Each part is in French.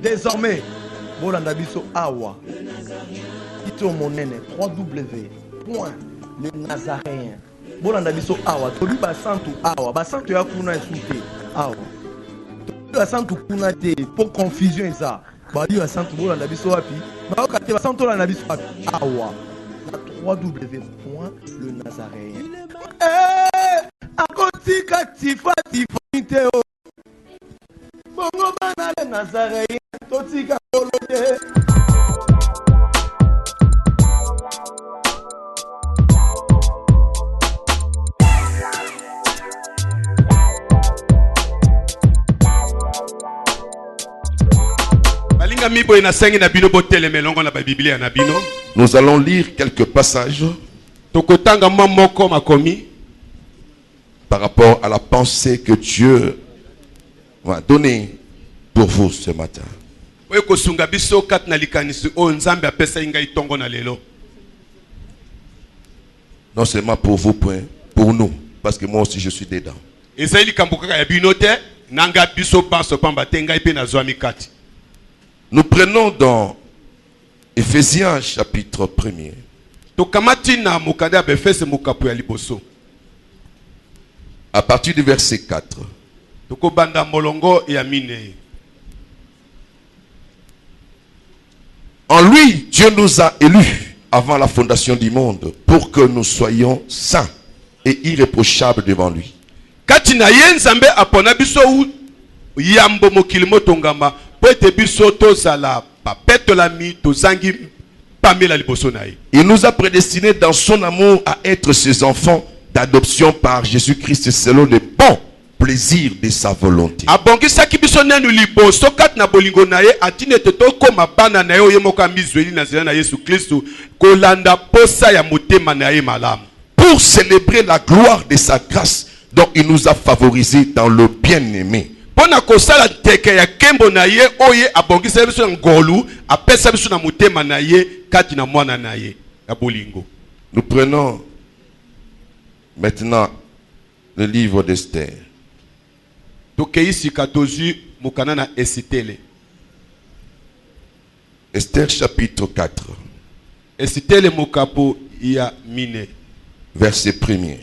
Désormais, bolanda biso awa. Ito monene 3W.lenazaréen. Bolanda biso awa. Tobi basantu awa. Basantu ya kuna esute awa. Tobi basantu kuna te pour confusion ça. Bali basantu bolanda biso wapi. Ba okate basantu bolanda biso wapi awa. La 3W.lenazaréen. Akotika tifati fonite o. Bongo bana le Nazaréen, totika kolode. Balinga mibo ina sengi na bino botele melongo na Bible na bino. Nous allons lire quelques passages Tokotanga mamoko makomi par rapport à la pensée que Dieu va donner pour vous ce matin. Non seulement pour vous, pour nous, parce que moi aussi je suis dedans. Nous prenons dans Éphésiens chapitre 1er. À partir du verset 4. En lui, Dieu nous a élus avant la fondation du monde pour que nous soyons saints et irréprochables devant lui. Il nous a prédestinés dans son amour à être ses enfants d'adoption par Jésus-Christ selon le bon plaisir de sa volonté. Pour célébrer la gloire de sa grâce dont il nous a favorisés dans le bien-aimé. Nous prenons maintenant le livre d'Esther. Esther chapitre 4. Verset 1er.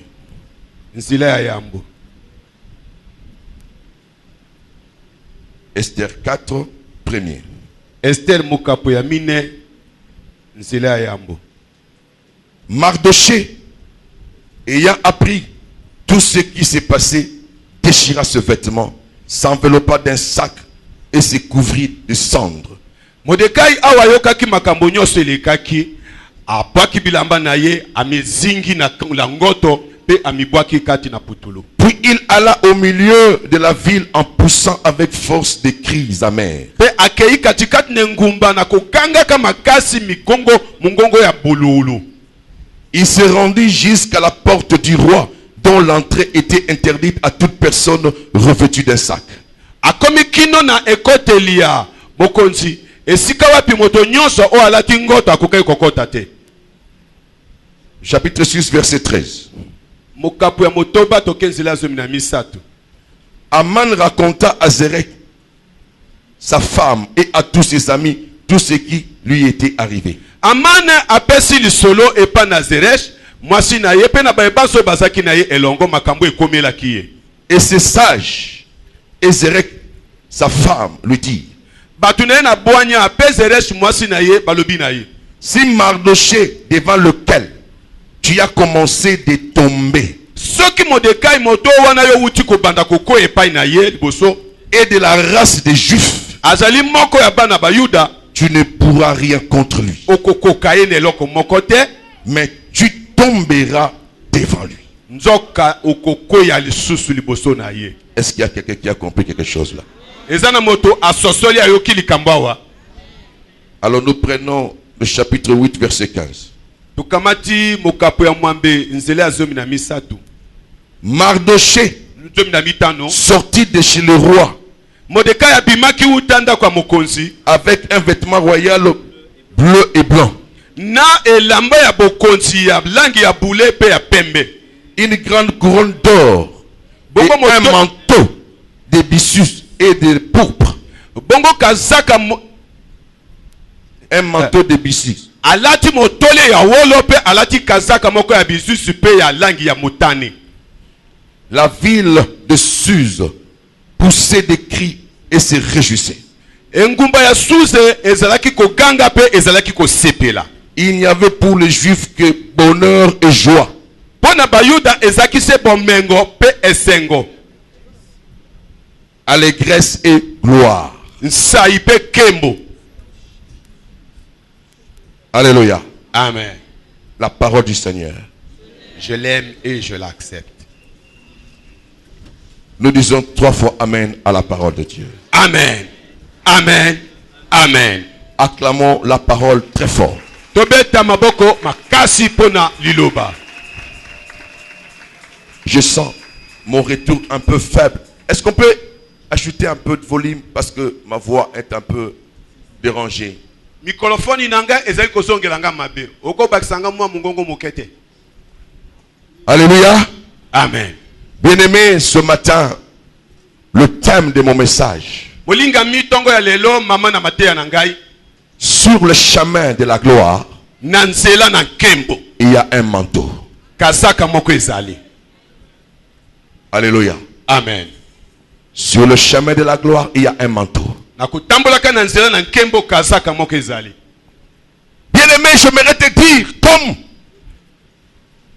Esther 4, 1er. Esther mukapo ya mine nzela ya yambo. Mardoché, ayant appris tout ce qui s'est passé, déchira ce vêtement, s'enveloppa d'un sac et se couvrit de cendres. Mordekai awayoka ki makambo nyonso elekaki, apwaki bilamba na ye, amezingi na ngoto pe amibwaki kati na putulu. Puis il alla au milieu de la ville en poussant avec force des cris amers. Pe akei katikati ne ngumba na kokanga kama kasi mikongo mungongo ya bululu. Il se rendit jusqu'à la porte du roi, dont l'entrée était interdite à toute personne revêtue d'un sac. Akomi kino na ekotelia bokonzi esika wapi moto nyonso o alati ngoto akokai kokota te. Chapitre 6 verset 13. Mokapu ya motoba tokenzela zomi na misato. Aman raconta à Zérek, sa femme et à tous ses amis tout ce qui lui était arrivé. Aman apesi lisolo epa na Zeresh, mwasi na ye pe na baebaso bazaki na ye elongo makambo ekomela kiye. Et ses sages et Zérek, sa femme, lui dit, Batune na boanya ape Zeresh mwasi na ye balobi na ye. Si Mardoché devant lequel tu as commencé de tomber, soki Mordekai moto wana yo uti ko banda koko epai na ye liboso et de la race des Juifs, azali moko ya bana ba Yuda, tu ne pourras rien contre lui. Okokoka ye neloko moko te, mais tu tomberas devant lui. Nzoka okoko ya lisusu liboso na ye. Est-ce qu'il y a quelqu'un qui a compris quelque chose là? Ezana moto asosoli ayoki likambo awa. Alors nous prenons le chapitre 8 verset 15. Tukamati mokapo ya mwambe nzele azomi na misatu. Mardoché zomi na mitano sorti de chez le roi, Mordekai abimaki utanda kwa mokonzi avec un vêtement royal bleu et blanc, na elamba ya bokonzi ya langi ya bule pe ya pembe, une grande couronne d'or et un manteau de byssus et de pourpre. bongo kazaka un manteau de bissi. alati motole ya wolo pe alati kazaka moko ya bisusu pe ya langi ya motane. La ville de Suse poussait des cris et se réjouissait. Engumba ya Suze ezalaki koganga pe ezalaki kosepela. Il n'y avait pour les Juifs que bonheur et joie. Pona bayuda ezaki se bomengo pe esengo. Allégresse et gloire. Nsai pe kembo. Alléluia. Amen. La parole du Seigneur. Je l'aime et je l'accepte. Nous disons 3 fois Amen à la parole de Dieu. Amen. Amen. Amen. Acclamons la parole très fort. Tobeta maboko makasi pona liloba. Je sens mon retour un peu faible. Est-ce qu'on peut ajouter un peu de volume parce que ma voix est un peu dérangée? Microphone nanga ezali kozongelanga mabe. Oko bakisanga mwa mungongo mokete. Alléluia. Amen. Bien-aimés, ce matin, le thème de mon message, Molinga mi tongo ya lelo mama na mateya na ngai. sur le chemin de la gloire, Nansela na kembo. il y a un manteau. Kazaka moko ezali. Alléluia. Amen. Sur le chemin de la gloire, il y a un manteau. Na kutambolaka na nzela na kembo kazaka moko ezali. Bien-aimé, j'aimerais te dire, comme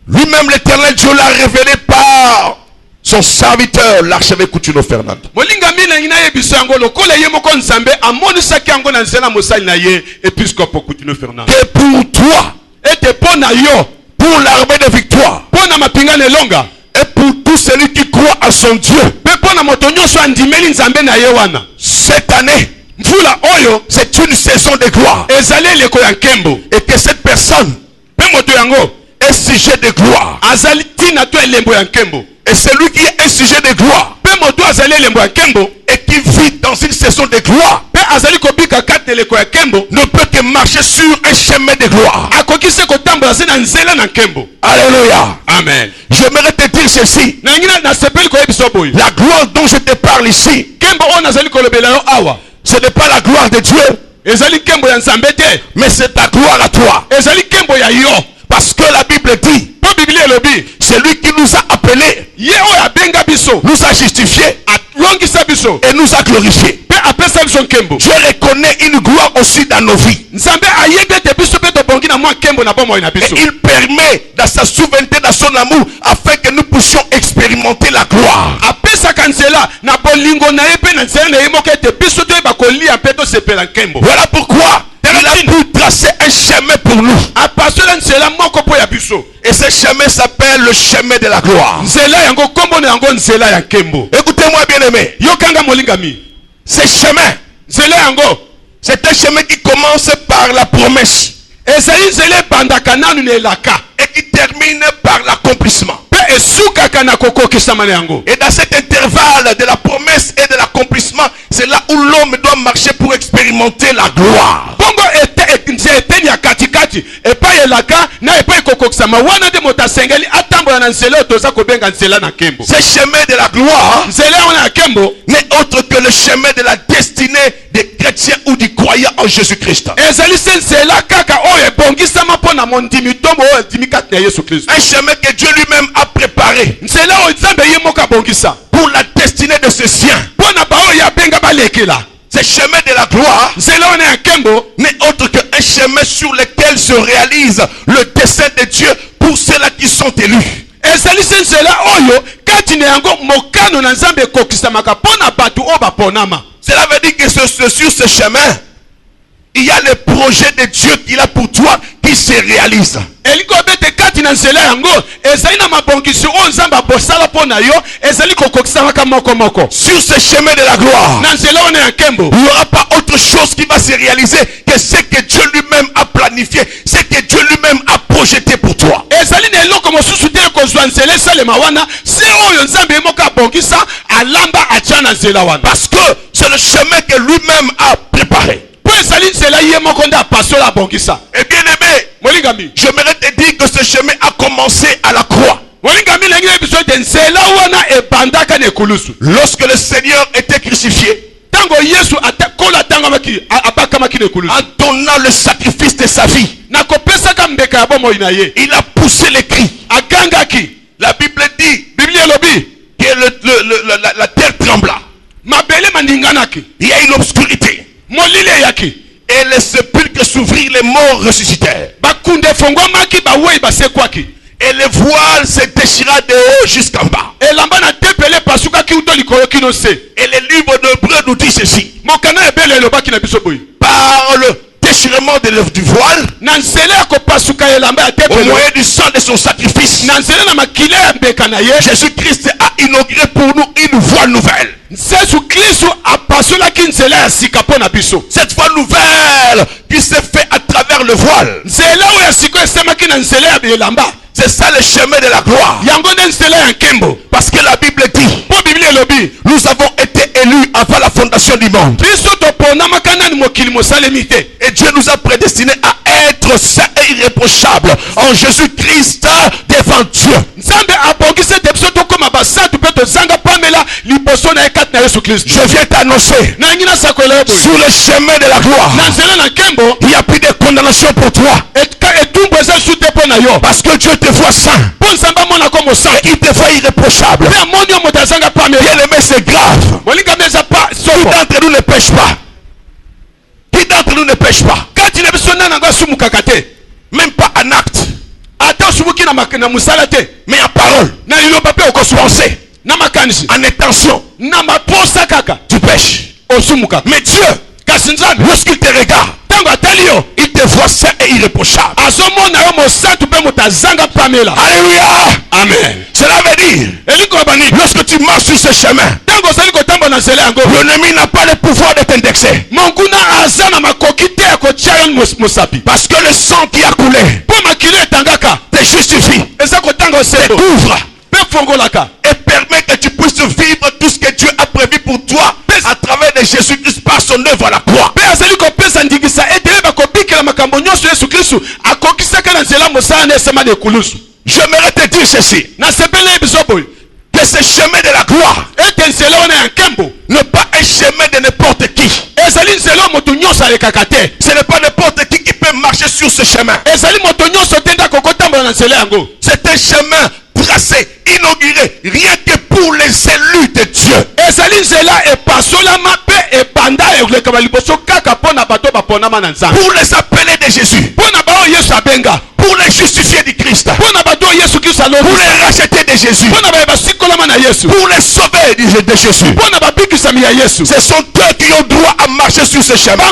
lui-même l'Éternel Dieu l'a révélé par son serviteur, l'archevêque Coutinho Fernando. Molinga mi na ngina yebiso yango lokola ye moko nzambe amonisaki yango na nzela mosali na ye episcope Coutinho Fernando. Que pour toi, Ete pona yo, pour l'armée de victoire, pona mapinga nelonga, et pour tout celui qui croit à son Dieu, pe pona moto nyonso andimeli nzambe na ye wana. cette année, Mvula oyo c'est une saison de gloire. ezali eleko ya nkembo. Et que cette personne Pe moto yango est sujet de gloire. azali tina to elembo ya nkembo. Et celui qui est un sujet de gloire Pe moto azali elembo ya nkembo et qui vit dans une saison de gloire pe azali kobika kati eleko ya nkembo ne peut que marcher sur un chemin de gloire. akoki se kotambola se na nzela na nkembo. Alléluia. Amen. J'aimerais te dire ceci. Na ngina na sepeli koyebiso boye. La gloire dont je te parle ici, Kembo oyo nazali kolobela yo awa ce n'est pas la gloire de Dieu, ezali kembo ya nzambe te, mais c'est ta gloire à toi. ezali kembo ya yo. Parce que la Bible dit, Po biblia elobi celui qui nous a appelés, ye oyo abenga biso nous a justifiés alongisa biso et nous a glorifiés. pe apesa biso nkembo. Dieu reconnaît une gloire aussi dans nos vies. Nzambe ayebi ete biso pe tobongi na mwa nkembo na bomoi na Et biso. il permet dans sa souveraineté, dans son amour, afin que nous puissions expérimenter la gloire. Apesaka nzela na bolingo na ye pe na nzela na ye moko ete biso toyeba kolia pe tosepela nkembo. Voilà pourquoi il a pu tracer un chemin pour nous. Apasola nzela moko po ya biso. Et ce chemin s'appelle le chemin de la gloire. Nzela yango kombo na yango nzela ya nkembo. Écoutez-moi bien aimé. Yokanga molingami. Ce chemin, Nzela yango c'est un chemin qui commence par la promesse ezali nzela ebandaka nanu na elaka et qui termine par l'accomplissement. pe esukaka na kokokisama na yango. Et dans cet intervalle de la promesse et de l'accomplissement, c'est là où l'homme doit marcher pour expérimenter la gloire. Bongo eteni ya katikati epai elaka na epai kokokisama wana nde moto asengeli atambola na nzela oyo toza kobenga nzela na nkembo. Ce chemin de la gloire Nzela wana ya nkembo n'est autre que le chemin de la destinée des chrétiens ou du croyant en Jésus-Christ. ezali se nzela kaka oyo ebongisama mpo na mondimi tombo oyo endimi kati na yesu kristo. Un chemin que Dieu lui-même a préparé Nzela oyo nzambe ye moko abongisa pour la destinée de ses siens. mpo na baoyo abenga balekela. Ce chemin de la gloire Nzela wana ya nkembo n'est autre qu'un chemin sur lequel se réalise le dessein de Dieu pour ceux-là qui sont élus. ezali se nzela oyo kati na yango mokano na nzambe ekokisamaka mpo na bato oyo baponama. Cela veut dire que sur ce chemin, il y a le projet de Dieu qu'il a pour toi qui se réalise. elingi obete kati na nzela yango ezali na mabongisi oyo nzambe abosala mpo na yo ezali kokokisamaka moko moko. Sur ce chemin de la gloire, Na nzela wana ya nkembo il n'y aura pas autre chose qui va se réaliser que ce que Dieu lui-même a planifié, ce que Dieu lui-même a projeté pour toi. ezali na eloko mosusu te ekozwa nzela esalema wana se oyo nzambe ye moko abongisa alamba atia na nzela wana. Parce que c'est le chemin que lui-même a préparé. Po ezali nzela ye moko nde apasola abongisa. Et bien aimé, Molingami j'aimerais te dire que ce chemin a commencé à la croix. molingami lengi na biso ete nzela wana ebandaka na ekulusu. Lorsque le Seigneur était crucifié, Tango yesu en donnant le sacrifice de sa vie, il a poussé les cris. La Bible dit que la terre trembla. Il y a une obscurité. Et les sépulcres s'ouvrirent, les morts ressuscitèrent. Et le voile se déchira de haut jusqu'en bas. Et le livre d'Hébreux nous dit ceci. Par le déchirement du voile, au moyen du sang de son sacrifice, Jésus-Christ a inauguré pour nous une voie nouvelle. Cette voie nouvelle qui s'est faite à travers le voile, c'est ça le chemin de la gloire. Parce que la Bible dit, nous avons été élus avant la fondation du monde. Et Dieu nous a prédestinés à être saints et irréprochables en Jésus-Christ devant Dieu. Je viens t'annoncer, sur le chemin de la gloire, il n'y a plus de condamnation pour toi. Parce que Dieu te voit saint. Et il te voit irréprochable. Bien aimé, c'est grave. Qui d'entre nous ne pêche pas? Qui d'entre nous ne pêche pas? Même pas en acte, mais en parole, pensée, en intention, tu pêches. Mais Dieu, lorsqu'il te regarde, il te voit saint et irréprochable. Alléluia. Amen. Cela veut dire, lorsque tu marches sur ce chemin, l'ennemi n'a pas le pouvoir de t'indexer. Parce que le sang qui a coulé te justifie, te couvre et permet que tu puisses vivre tout ce que Dieu a prévu pour toi à travers de Jésus-Christ par son œuvre à la croix. J'aimerais te dire ceci, que ce chemin de la gloire n'est pas un chemin de n'importe qui. Ce n'est pas n'importe qui peut marcher sur ce chemin. C'est un chemin tracé, inauguré, rien que pour les élus de Dieu. Pour les appelés de Jésus, pour les justifiés du Christ, pour les racheter de Jésus, pour les sauver de Jésus. Ce sont eux qui ont droit à marcher sur ce chemin.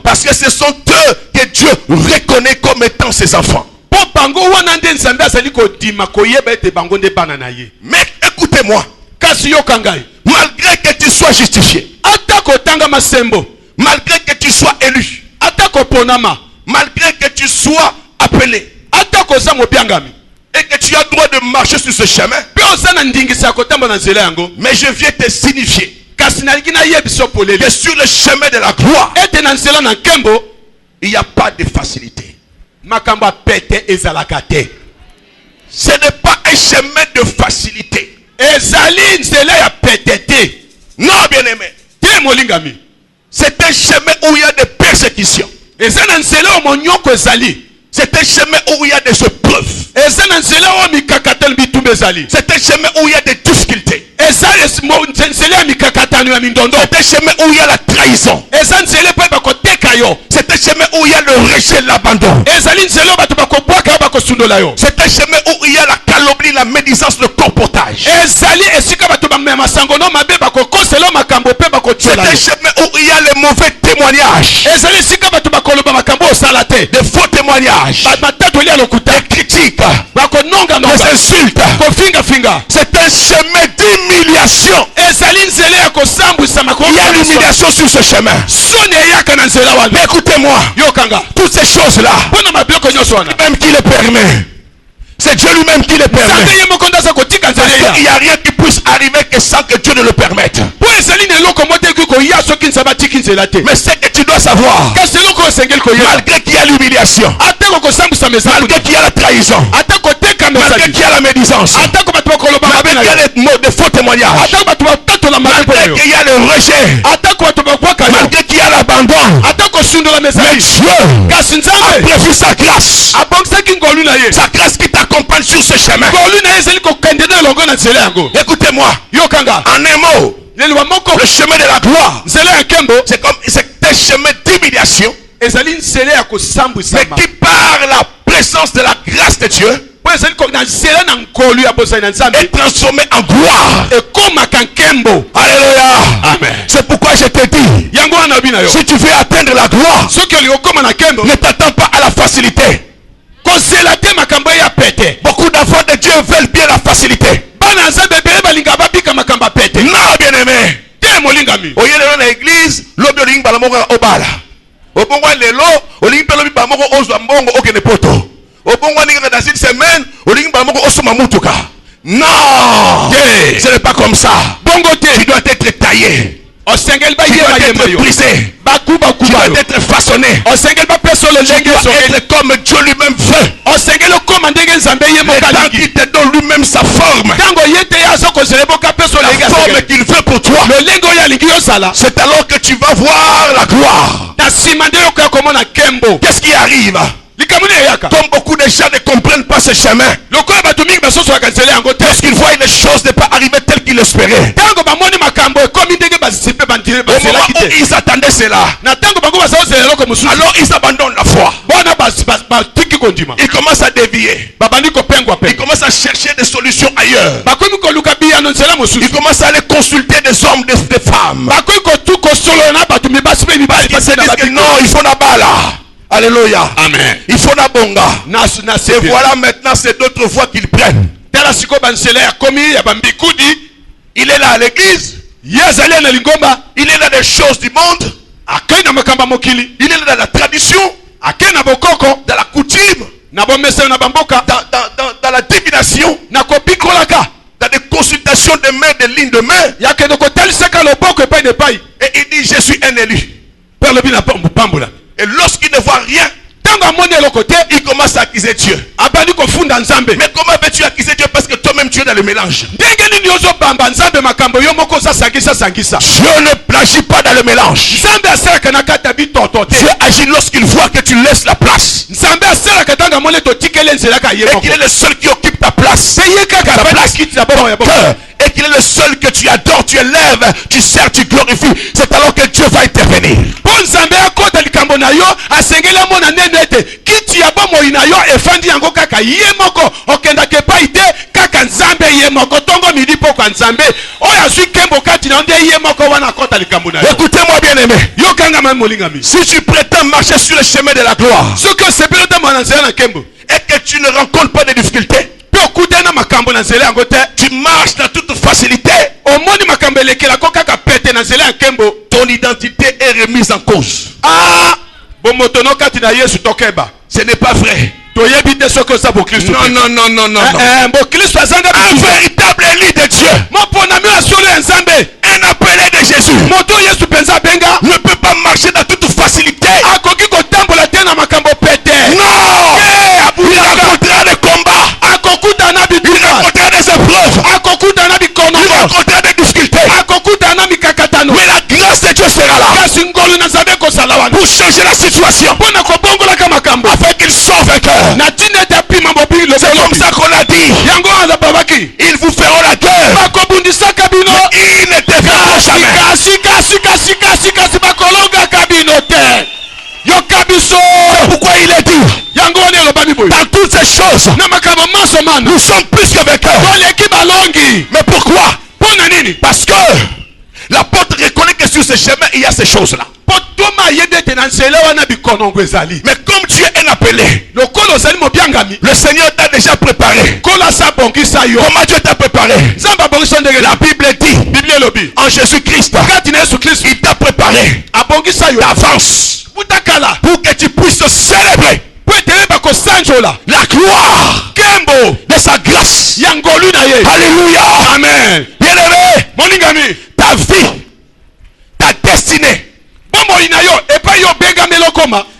Parce que ce sont eux que Dieu reconnaît comme étant ses enfants. Mais écoutez-moi, malgré que tu sois justifié, malgré que tu sois élu, malgré que tu sois appelé, et que tu as droit de marcher sur ce chemin, mais je viens te signifier que sur le chemin de la gloire, il n'y a pas de facilité. Ce n'est pas un chemin de facilité. Non, bien aimé. C'est un chemin où il y a des persécutions. C'est un chemin où il y a des épreuves. C'est un chemin où il y a des difficultés. C'est un chemin où il y a la trahison. C'est un chemin où il y a le rejet, l'abandon. C'est un chemin où il y a la calomnie, la médisance, le comportage. C'est un chemin où il y a les mauvais témoignages, des faux témoignages, des critiques, des insultes. C'est un chemin d'humiliation. Il y a l'humiliation sur ce chemin. Mais écoutez-moi, toutes ces choses-là, même qui les permet. C'est Dieu lui-même qui le permet. Il n'y a rien qui puisse arriver que sans que Dieu ne le permette. Mais ce que tu dois savoir, malgré qu'il y a l'humiliation, malgré qu'il y a la trahison, malgré qu'il y a la médisance, malgré qu'il y a les mots de faux témoignages, malgré qu'il y a le rejet, malgré qu'il y a l'abandon, mais Dieu a prévu sa grâce. Sa grâce qui t'accompagne sur ce chemin. Écoutez-moi. En un mot, le chemin de la gloire, c'est un chemin d'humiliation, mais qui par la présence de la grâce de Dieu est transformé en gloire. Alléluia. Amen. C'est pourquoi je te dis, si tu veux atteindre la gloire, ne t'attends pas à la facilité. Beaucoup d'enfants de Dieu veulent bien la facilité. Non, bien-aimé. Oye lelo na église, lobi olingi bala moko obala. Obongo lelo, olingi pe lobi bala moko ozwa mbongo okene poto. Obongo ninga dans une semaine, olingi bala moko osoma mutuka. Non, ce n'est pas comme ça. Bongo tu dois être taillé. Tu dois être brisé. Tu dois être façonné. Tu dois être comme Dieu lui-même veut. Le temps qu'il te donne lui-même sa forme. La forme qu'il veut pour toi. C'est alors que tu vas voir la gloire. Qu'est-ce qui arrive? Comme beaucoup de gens ne comprennent pas ce chemin, parce qu'ils voient les choses ne pas arriver telles qu'ils l'espéraient. Au moment où ils attendaient cela, alors ils abandonnent la foi. Ils commencent à dévier. Ils commencent à chercher des solutions ailleurs. Ils commencent à aller consulter des hommes, des femmes. Ils se disent que non, il faut la balle. Alléluia. Amen. Il faut la bonga. Et voilà maintenant c'est d'autres voies qu'ils prennent. Il est là à l'église. Il est là des choses du monde. Il est là dans la tradition, dans la coutume, dans la divination, dans des consultations de main, de lignes de main. Et il dit je suis un élu. Et lorsqu'il ne voit rien, il commence à accuser Dieu. Mais comment veux-tu accuser Dieu? Parce que toi-même tu es dans le mélange. Dieu ne plagie pas dans le mélange. Dieu agit lorsqu'il voit que tu laisses la place. Et qu'il est le seul qui occupe ta place. Et qu'il est le seul que tu adores, tu élèves, tu sers, tu glorifies. C'est alors que Dieu va intervenir. Écoutez-moi bien aimé. Si tu prétends marcher sur le chemin de la gloire et que tu ne rencontres pas de difficultés, tu marches dans toute facilité, ton identité est remise en cause. Ce n'est pas vrai. Non. Un véritable élu de Dieu, un appelé de Jésus, ne peut pas marcher dans toute facilité. Non. Il rencontrera des combats, il rencontrera des épreuves, il rencontrera des difficultés. Mais la grâce de Dieu sera là pour changer la situation, afin qu'il sorte vainqueur. C'est comme ça qu'on a dit. Ils vous feront la guerre, mais ils ne te feront jamais. C'est pourquoi il est dit, dans toutes ces choses, nous sommes plus que vainqueurs. Mais pourquoi? Parce que l'apôtre reconnaît que sur ce chemin il y a ces choses là. Mais comme tu es un appelé, le Seigneur t'a déjà préparé. Comment Dieu t'a préparé? La Bible dit en Jésus-Christ, il t'a préparé d'avance pour que tu puisses célébrer la gloire de sa grâce. Alléluia. Amen. Bien-aimé, ta vie, ta destinée.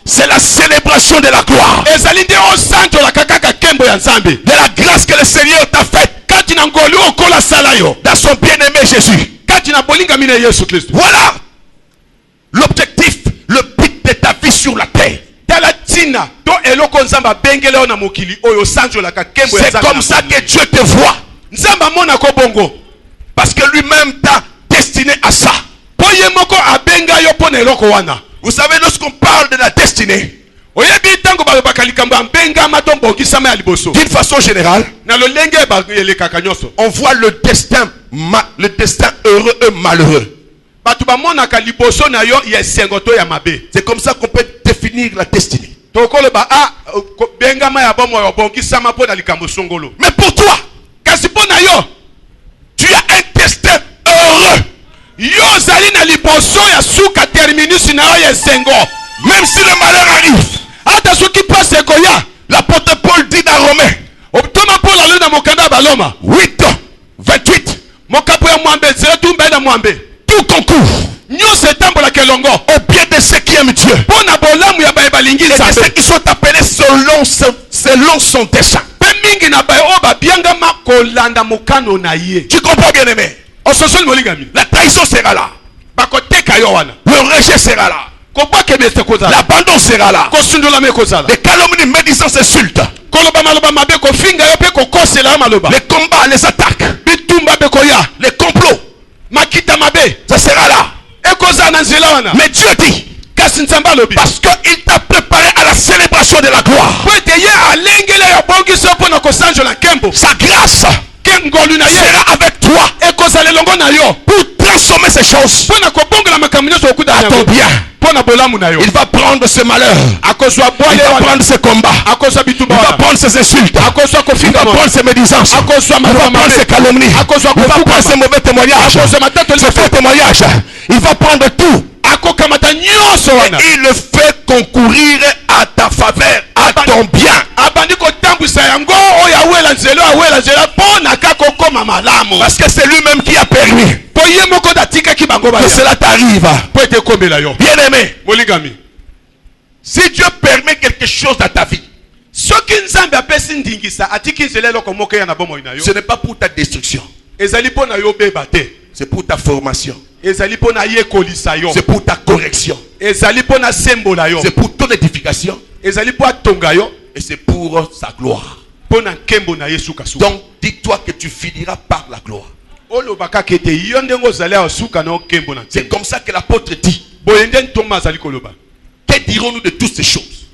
C'est la célébration de la gloire. De la grâce que le Seigneur t'a faite. Dans son bien-aimé Jésus. Voilà l'objectif, le but de ta vie sur la terre. C'est comme ça que Dieu te voit. Parce que lui-même t'a destiné à ça. Vous savez, lorsqu'on parle de la destinée, d'une façon générale, on voit le destin heureux et malheureux. C'est comme ça qu'on peut définir la destinée. Mais pour toi, tu as un destin heureux. Même si le malheur arrive, l'apôtre Paul dit dans Romains 8, 28, tout concourt au bien de ceux qui aiment Dieu, et de ceux qui sont appelés selon son dessein. Tu comprends, bien aimé? La trahison sera là, le rejet sera là, l'abandon sera là, les calomnies, médisances, insultes, les combats, les attaques, les complots, ça sera là. Mais Dieu dit, parce qu'il t'a préparé à la célébration de la gloire, sa grâce sera avec toi pour transformer ces choses à ton bien. Il va prendre ce malheur, il va prendre ce combat, il va prendre ces insultes, il va prendre ces médisances, il va prendre ces calomnies, il va prendre ces mauvais témoignages, ces faux témoignages. Il va prendre tout et il le fait concourir à ta faveur, à ton bien. Parce que c'est lui-même qui a permis que cela t'arrive. Bien aimé, si Dieu permet quelque chose dans ta vie, ce n'est pas pour ta destruction, c'est pour ta formation, c'est pour ta correction, c'est pour ton édification, et c'est pour sa gloire. Donc dis-toi que tu finiras par la gloire. C'est comme ça que l'apôtre dit. Que dirons-nous de toutes ces choses?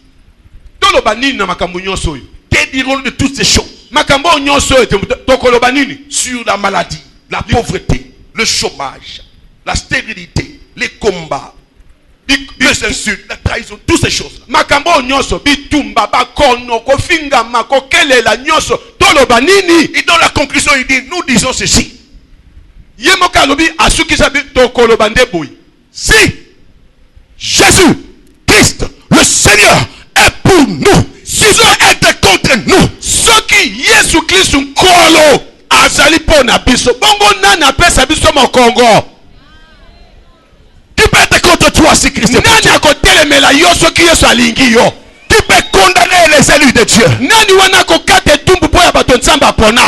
Que dirons-nous de toutes ces choses? Sur la maladie, la pauvreté, le chômage, la stérilité, les combats, les insultes, la trahison, toutes ces choses. Et dans la conclusion, il dit, nous disons ceci. Si Jésus Christ, le Seigneur, est pour nous, qui doit être contre nous? Ce qui Jésus Christ nkolo azali pona biso bongo nana pesa biso mokongo. Qui peut être contre toi si Christ est pour toi? Nani akotelemela yo soki Yesu alingi yo? Qui peut condamner les élus de Dieu? Nani wana kokate tumbu po ya bato nzamba pona?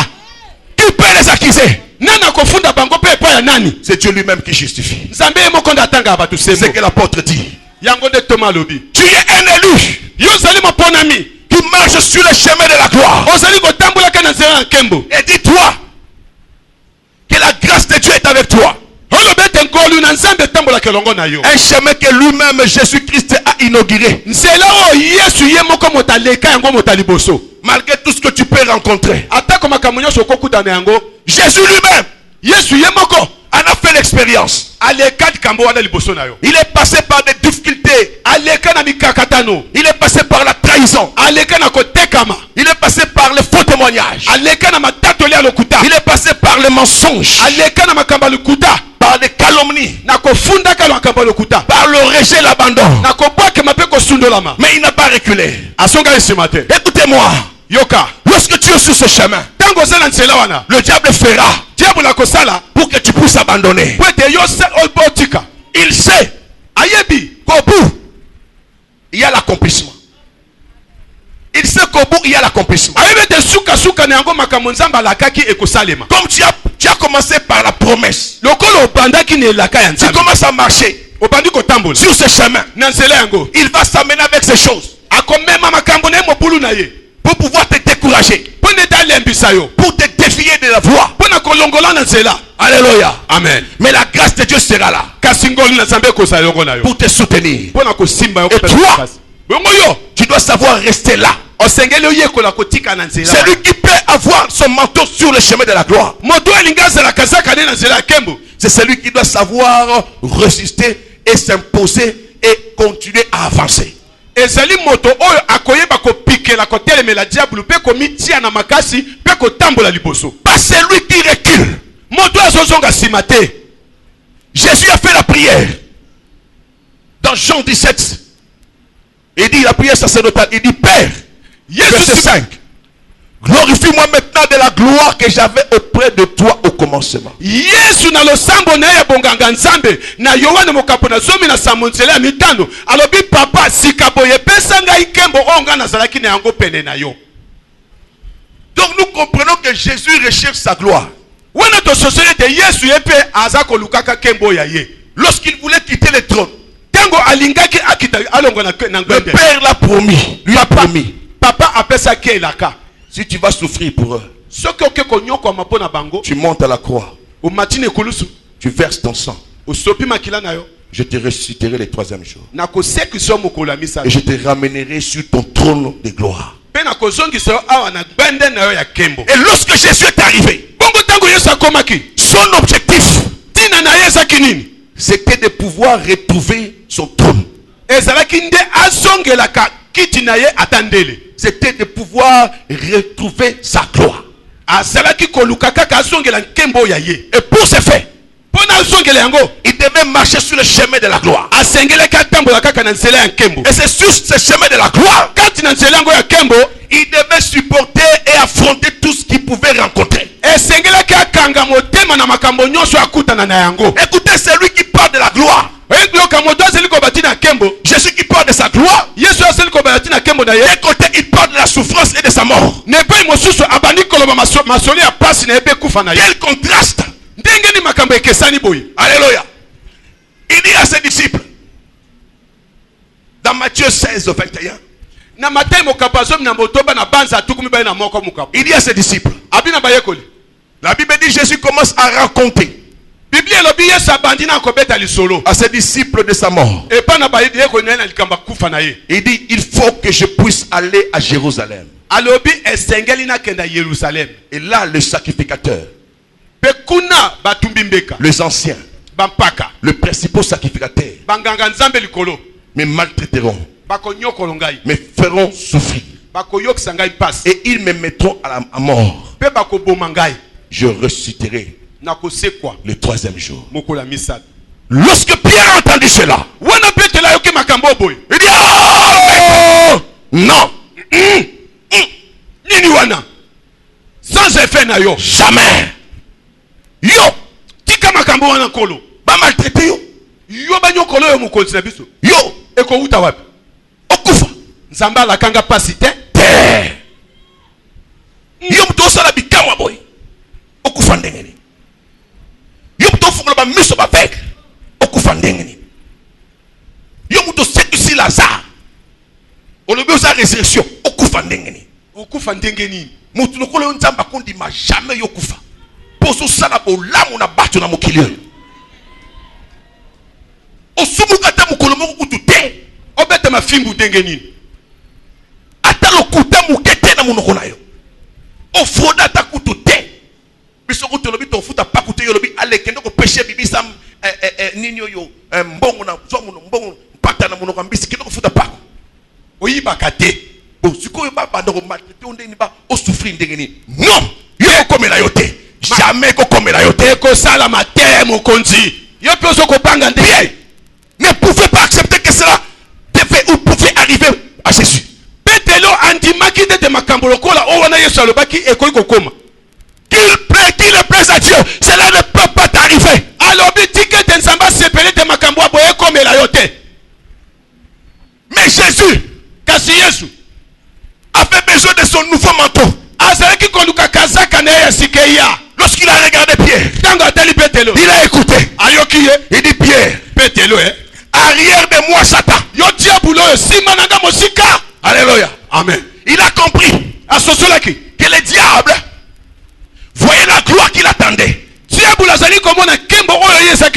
Qui peut les accuser? Nani akofunda bango pe po ya nani? C'est Dieu lui-même qui justifie. Nzambe mokonda tanga bato semo. C'est que l'apôtre dit. Yango de Thomas lobi. Tu es un élu. Yo zali mo ponami qui marche sur le chemin de la gloire. Ozali ko tambola kana nzela nkembo. Et dis-toi que la grâce de Dieu est avec toi. Un chemin que lui-même Jésus-Christ a inauguré. Malgré tout ce que tu peux rencontrer, Jésus lui-même en a fait l'expérience. Il est passé par des difficultés. Il est passé par la trahison. Il est passé par les faux témoignages. Il est passé par les mensonges, par les calomnies, par le rejet, l'abandon. Mais il n'a pas reculé. Écoutez-moi, lorsque tu es sur ce chemin, le diable fera pour que tu puisses abandonner. il sait ayebi qu'au bout, il y a l'accomplissement. Il sait qu'au bout, il y a l'accomplissement. Comme tu as commencé par la promesse, tu commences à marcher sur ce chemin. Il va s'amener avec ces choses pour pouvoir te décourager, pour te défier de la voie. Alléluia. Amen. Mais la grâce de Dieu sera là pour te soutenir. Et toi, tu dois savoir rester là. Celui qui peut avoir son manteau sur le chemin de la gloire, c'est celui qui doit savoir résister et s'imposer et continuer à avancer. Pas celui qui recule. Jésus a fait la prière dans Jean 17. Il dit la prière sacerdotale. Il dit Père, verset 5, glorifie-moi maintenant de la gloire que j'avais auprès de toi au commencement. Yesu na losambo na ya bonganga nzambe na Yohane mokapo na zomi na samonzele ya mitano alobi papa sikaboye pesa ngai kembo onga na zalaki na yango pene na yo. Donc nous comprenons que Jésus recherche sa gloire. Wana to société Yesu yepe azako lukaka kembo ya ye. Lorsqu'il voulait quitter le trône, tango alingaki akita alongo na le Père l'a promis, lui a promis. Papa apesa ke elaka. Si tu vas souffrir pour eux, tu montes à la croix, tu verses ton sang, je te ressusciterai le troisième jour et je te ramènerai sur ton trône de gloire. Et lorsque Jésus est arrivé, son objectif c'était de pouvoir retrouver son trône. C'était de pouvoir retrouver sa gloire. Et pour ce fait, il devait marcher sur le chemin de la gloire. Et c'est sur ce chemin de la gloire il devait supporter et affronter tout ce qu'il pouvait rencontrer. Écoutez, celui qui parle de la gloire, Jésus qui parle de sa gloire, d'un côté il parle de la souffrance et de sa mort. Quel contraste! Alléluia. Il dit à ses disciples dans Matthieu 16 au 21, il dit à ses disciples, la Bible dit Jésus commence à raconter à ses disciples de sa mort. Il dit il faut que je puisse aller à Jérusalem. Et là le sacrificateur, les anciens, le principal sacrificateur me maltraiteront, me feront souffrir et ils me mettront à mort. Je ressusciterai le troisième jour. Lorsque Pierre a entendu cela, il dit oh, non, sans effet na yo jamais. Yo tika makambo wana nkolo ba maltraité yo yo banyokolo yo mokonzi na biso yo eko uta wapi okufa nzamba alakanga pasi te yo mto sala bikamwa boy okufa ndengeni yo mto fungola ba miso ba vek okufa ndengeni yo mto sedusi Lazare olobi oza résurrection okufa ndengeni mutu lokolo nzamba kondi ma jamais yo kufa poso sala bolamu na bato na mokili osumuka ta mukolo moko kutu te obeta mafimbu ndengeni ata lokuta mukete na munoko na yo ofroda ta kutu te biso kutu lobi to futa pakute yo lobi alekende ko péché bibisa nini yo mbongo na zongo mbongo pata na munoko mbisi kendo ko futa pako oyibaka te sikoyo baba ndoko maltraité ondeni ba o souffrir ndengeni non yo komela yo te jamais komela yo te ko sala matin mokonzi yo peso ko banga ndenge ne pouvait pas accepter que cela devait ou pouvait arriver à Jésus. Petelo andimaki de makambo lokola o wana Yesu alobaki ekoyi kokoma qu'il le plaise à Dieu, cela ne peut pas t'arriver. Alobi tikete nzamba sepele de makambo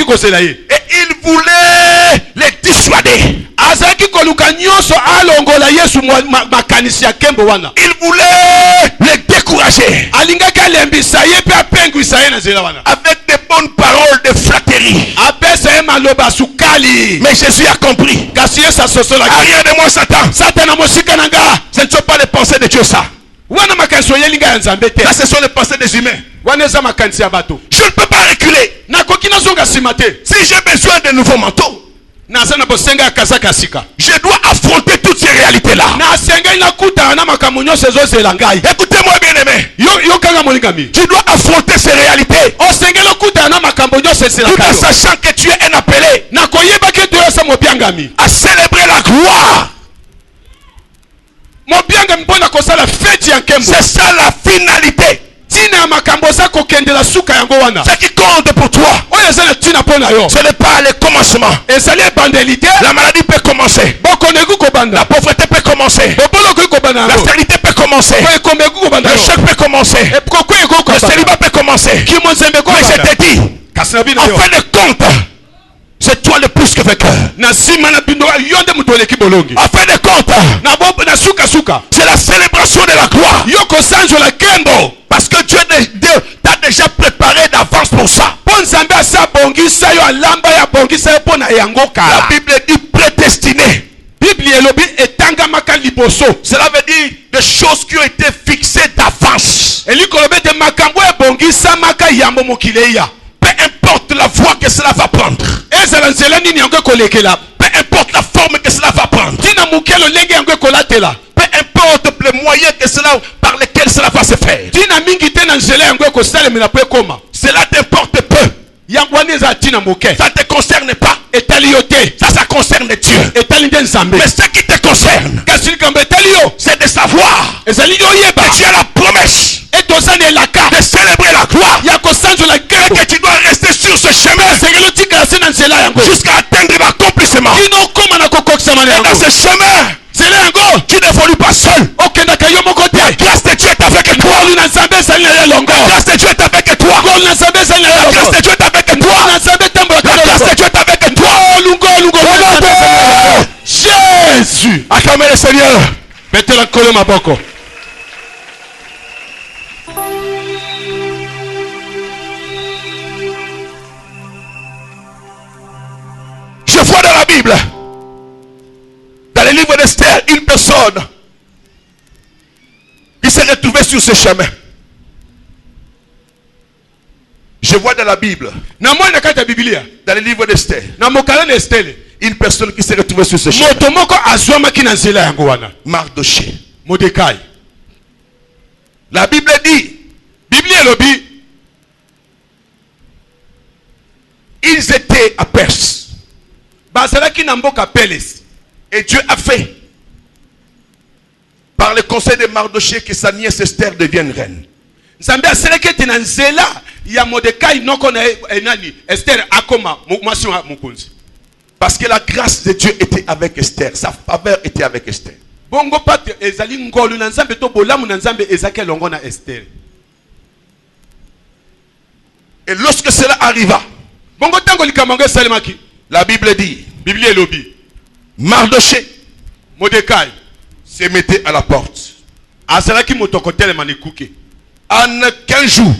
kozela ye. Et il voulait les dissuader. Azalaki koluka nyonso alongola Yesu makanisi ya kembo wana. Il voulait les décourager. Alingaki alembisa ye pe apengwisa ye na nzela wana. Avec des bonnes paroles de flatterie. Apesa ye maloba sukali. Mais Jésus a compris. Kasi Yesu asosolaki. Arrière de moi Satan. Satana mosika nanga. Ce ne sont pas les pensées de Dieu ça. Wana makanisi oyelinga ya Nzambe te. Là ce sont les pensées des humains. Wana eza makanisi ya bato. Je ne peux pas reculer. Nakoki nazonga nsima te. Si j'ai besoin de nouveaux manteaux, naza na bosenga ya kazaka sika. je dois affronter toutes ces réalités là. Nasengai nakutana na makambo nyonso ezozela ngai. Écoutez-moi bien aimé. Yo kanga molingami. Tu dois affronter ces réalités. Osengeli okutana na makambo nyonso ezela Tout ngai. en sachant que tu es un appelé Nakoyebaki to yosa mobiangami. à célébrer la gloire. Mobiangami mpona kosala feti ya nkembo. C'est ça la finalité. Tina ya makambo za kokendela suka yango wana. Ce qui compte pour toi, Oyo eza na tina mpona yo. ce n'est pas le commencement. Ezali ebandeli te. La maladie peut commencer. Bokono eki kobanda. La pauvreté peut commencer. Boboloko eki kobanda La yango. stérilité peut commencer. Ekombe eki kobanda Le yango. choc peut commencer. Ekoko eki Le kobanda. célibat peut commencer. Kimo nzembe Mais kobanda. je te dis, Kasi na bino en yo. fin de compte, c'est toi le plus que vainqueur. Na sima na bino yo nde mutu oleki bolongi. En fin de compte, Na suka suka. c'est la célébration de la gloire. Yo kosanzola kembo. Parce que Dieu t'a déjà préparé d'avance pour ça. Po Nzambe asa bongisa yo alamba ya bongisa yo pona yango La kala. Bible dit prédestiné. Bibli elobi etangamaka liboso. Cela veut dire des choses qui ont été fixées d'avance. Elikolobe te makambo ya bongisa maka yambo mokile ya. Peu importe la voie que cela va prendre. Ezala nzela nini yango kolekela. Peu importe la forme que cela va prendre. Tina mukelo lenge yango kolatela. Peu importe les moyens par lesquels cela va se faire. Tina mingi te na nzela yango kosalemela po ekoma. Cela t'importe peu. Yango wana eza tina moke. Ça ne te concerne pas. Etali yo te. Ça concerne Dieu. Etali nde Nzambe. Mais ce qui te concerne, Kasi likambo etali yo. c'est de savoir Ezali yo yeba. que tu as la promesse Etozani elaka. de célébrer la gloire. Ya kosanzola Et kembo. que tu dois rester sur ce chemin Sengelo tika se na nzela yango. jusqu'à atteindre l'accomplissement. Kino koma na kokokisa na Et yango. dans ce chemin, Nzela yango. tu n'évolues pas seul. Okendaka yo moko te. La grâce de Dieu est avec toi. Ngolu na Nzambe ezali na ye longo. La grâce de Dieu est avec toi. Ngolu na Nzambe ezali na ye La longo. grâce de Dieu est avec toi. Ngolu na Nzambe tambolaka La na grâce longo. de Dieu est avec toi. Jésus. Acclamez le Seigneur. Betela nkolo maboko. Je vois dans la Bible, dans le livre d'Esther, une personne qui s'est retrouvée sur ce chemin. Je vois dans la Bible, Na mwana na kati ya Biblia. dans le livre d'Esther, Na mokala na Estele. une personne qui s'est retrouvée sur ce chemin. Moto moko azwamaki na nzela yango wana. Mardoché. Mordekai. La Bible dit, Biblia elobi ils étaient à Perse. bazalaki na mboka Peles. Et Dieu a fait, par le conseil de Mardoché, que sa nièce Esther devienne reine. Nzambe aselaki ete na nzela ya Mordekai noko na nani Esther akoma mwasi wa mokonzi. Parce que la grâce de Dieu était avec Esther. Sa faveur était avec Esther. Bongo pate ezali ngolu na Nzambe to bolamu na Nzambe ezaki longo na Esther. Et lorsque cela arriva, Bongo tango likambo esalemaki. la Bible dit, Biblia elobi Mardoché Mordekai se mettait à la porte. azalaki moto kotelema na ekuke. En 15 jours,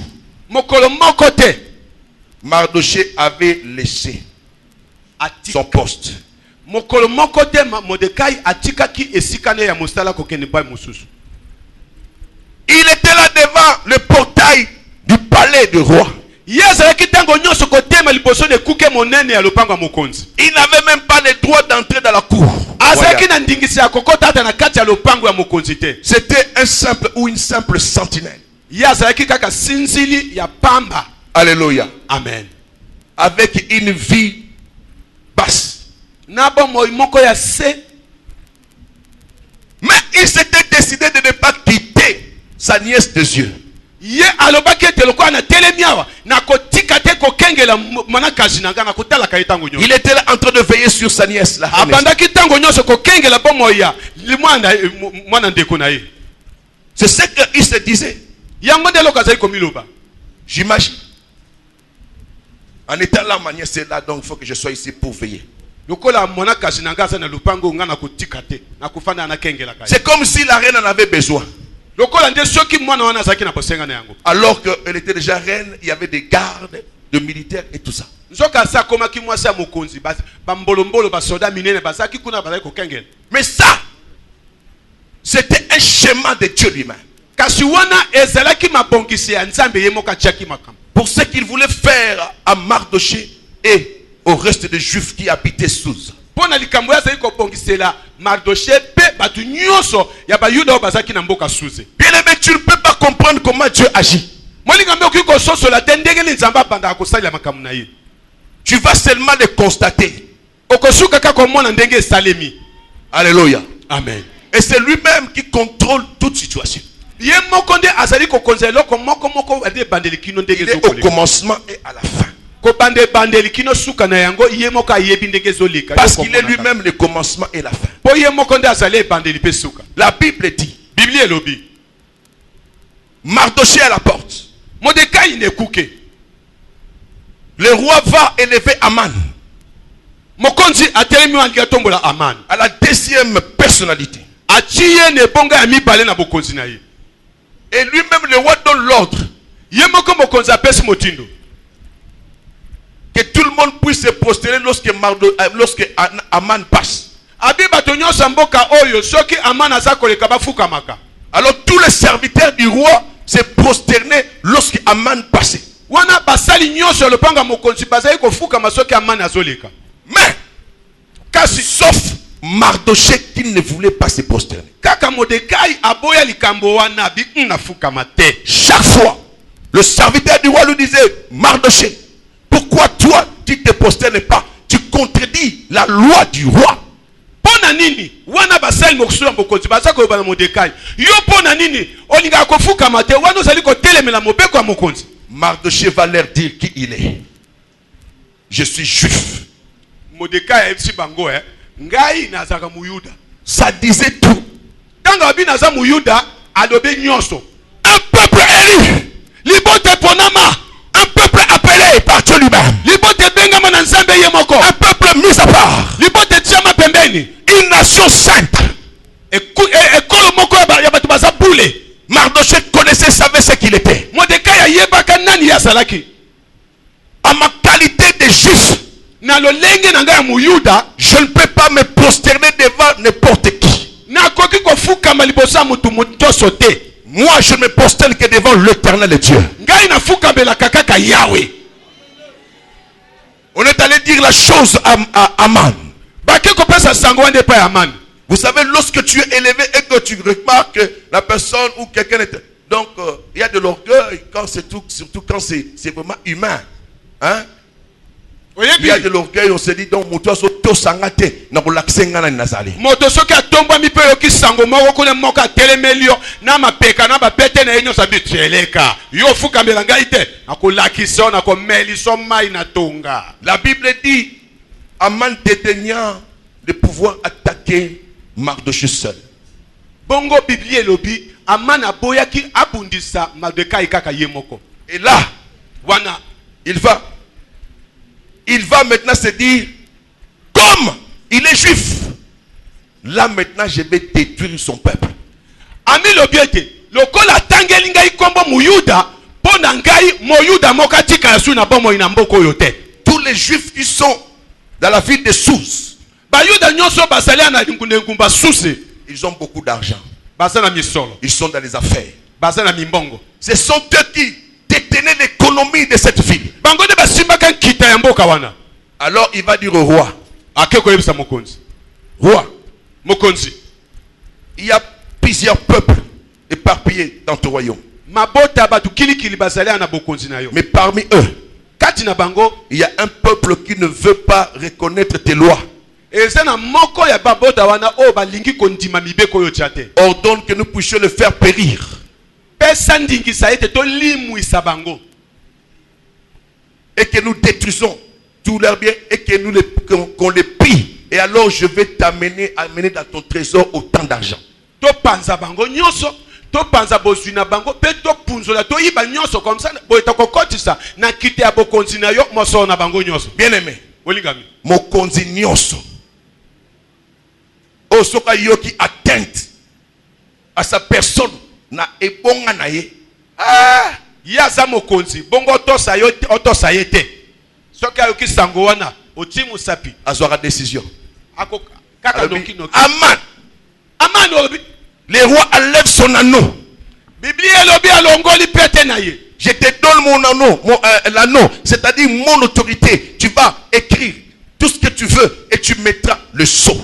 Mokolo moko te Mardoché avait laissé son poste. Mokolo moko te Mordekai atikaki esika ne ya mosala kokende pa mosusu. Il était là devant le portail du palais du roi. Yazalaki tango nyonso kotema liboso ne kuke monene ya lopango ya mokonzi. Il n'avait même pas le droit d'entrer dans la cour. Azalaki na ndingisi ya kokota ata na kati ya lopango ya mokonzi te. C'était un simple ou une simple sentinelle. Yazalaki kaka sinzili ya pamba. Alléluia. Amen. Avec une vie basse. Nabo moi moko ya se. Mais il s'était décidé de ne pas quitter sa nièce des yeux. Ye alobaki ete lokwa na telemiawa na kotika te kokengela mwana kazi na ngana kotala kaitango nyonso. Il était là en train de veiller sur sa nièce là. Abandaki tango nyonso kokengela bomo ya mwana ndeko na ye. C'est ce qu'il se disait. Yango de lokazali komiloba. J'imagine. En étant là, ma nièce est là, donc il faut que je sois ici pour veiller. C'est comme si la reine en avait besoin. Alors qu'elle était déjà reine, il y avait des gardes, de militaires et tout ça. Mais ça, c'était un schéma de Dieu lui-même. Pour ce qu'il voulait faire à Mardoché et au reste des Juifs qui habitaient Sous. Bien aimé, tu ne peux pas comprendre comment Dieu agit. Tu vas seulement le constater. Alléluia. Amen. Et c'est lui-même qui contrôle toute situation. Il est au commencement et à la fin. Parce qu'il est lui-même le commencement et la fin. La Bible dit, Mardoché à la porte. Le roi va élever Aman à la deuxième personnalité. Et lui-même le roi donne l'ordre que tout le monde puisse se prosterner lorsque Aman passe. Alors tous les serviteurs du roi se prosternaient lorsque Aman passait. Mais sauf Mardoché qui ne voulait pas se prosterner. Chaque fois, le serviteur du roi lui disait, Mardoché, pourquoi toi tu te prosternes pas? Tu contredis la loi du roi. Mardoché va leur dire qui il est. Je suis juif. Ça disait tout. Un peuple élu. Un peuple appelé par Dieu lui-même. Un peuple mis à part. Une nation sainte. Mardoché connaissait, savait ce qu'il était. À ma qualité de juif, je ne peux pas me prosterner devant n'importe qui. Moi, je ne me prosterne que devant l'Éternel Dieu. On est allé dire la chose à Aman. Vous savez, lorsque tu es élevé et que tu remarques que la personne ou quelqu'un est... Donc, il y a de l'orgueil, surtout quand c'est vraiment humain. Hein? Il y a de l'orgueil, on se dit, donc, moto soto sangate, na relaxenga na nazali. Moto soki atomba mi pe yoki sango moko kuna moka telemelio na mapeka na bapete na enyo sabiteleka. Yo fuka melanga ite, akolakisa na komeliso mai na tonga. La Bible dit, Aman dédaignant de pouvoir attaquer Mardoché seul. Bongo Biblie lobi, Aman aboyaki abundisa Mardokai kaka yemoko. Et là, wana, il va maintenant se dire, comme il est juif, là maintenant je vais détruire son peuple. Ami lobiete, lokola tangelinga ikombo muyuda, pona ngai moyuda mokatika yasu na bomo inamboko yote. Tous les juifs qui sont dans la ville de Sous, bayuda nyoso basalia na ngumba Suse, ils ont beaucoup d'argent. Basana misolo. Ils sont dans les affaires. Basana mimbongo. Ce sont eux qui détenaient l'économie de cette ville. Alors il va dire au roi, roi, il y a plusieurs peuples éparpillés dans ton royaume. Mais parmi eux, il y a un peuple qui ne veut pas reconnaître tes lois. Ordonne que nous puissions le faire périr. Et que nous détruisons tous leurs biens et que nous qu'on les pille. Et alors je vais amener dans ton trésor autant d'argent. to panza bosui na bango pe to punzola to yiba nyonso comme ça boye to kokotisa na kite ya bokonzi na yo moso na bango nyonso. Bien aimé, Olingami mokonzi nyonso osoka yoki atteinte à sa personne na ebonga na ye. yaza mokonzi bongo tosa yo otosa yete soki ayoki sango wana otimu sapi azwaka décision. ako kaka noki Aman, olobi le roi enlève son anneau. Biblie elobi alongoli pete na ye. Je te donne mon anneau, l'anneau, c'est-à-dire mon autorité. Tu vas écrire tout ce que tu veux et tu mettras le sceau.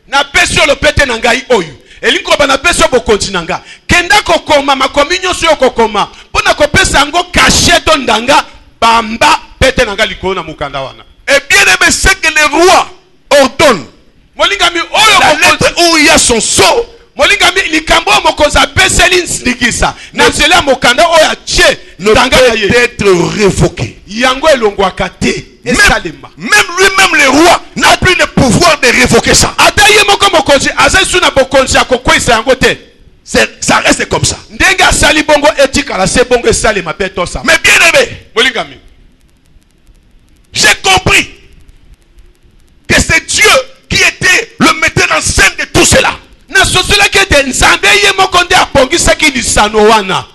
Na peso lo pete na ngai oyu elinko bana peso bokonzi na nga kenda kokoma makomi nyonso yo kokoma pona kopesa ngo cacheto ndanga bamba pete na nga likolo na mukanda wana. Et bien aimé, c'est que le roi ordonne. Molingami oyo La lettre où il y a son sceau. Molingami likambo mokonza peseli nsindikisa na nzela mokanda oyo atie ndanga na ye Peut être révoqué. yango elongwaka te esalema. Même lui-même le roi n'a plus le pouvoir de révoquer ça. ata ye moko mokonzi azasu na bokonzi akokwesa yango te. Ça reste comme ça. ndenge asali bongo etikala se bongo esalema pe tosa. Mais bien aimé, Molingami j'ai compris que c'est Dieu qui était le metteur en scène de tout cela. na sosolaki ete nzambe ye moko nde abongisaki lisano wana.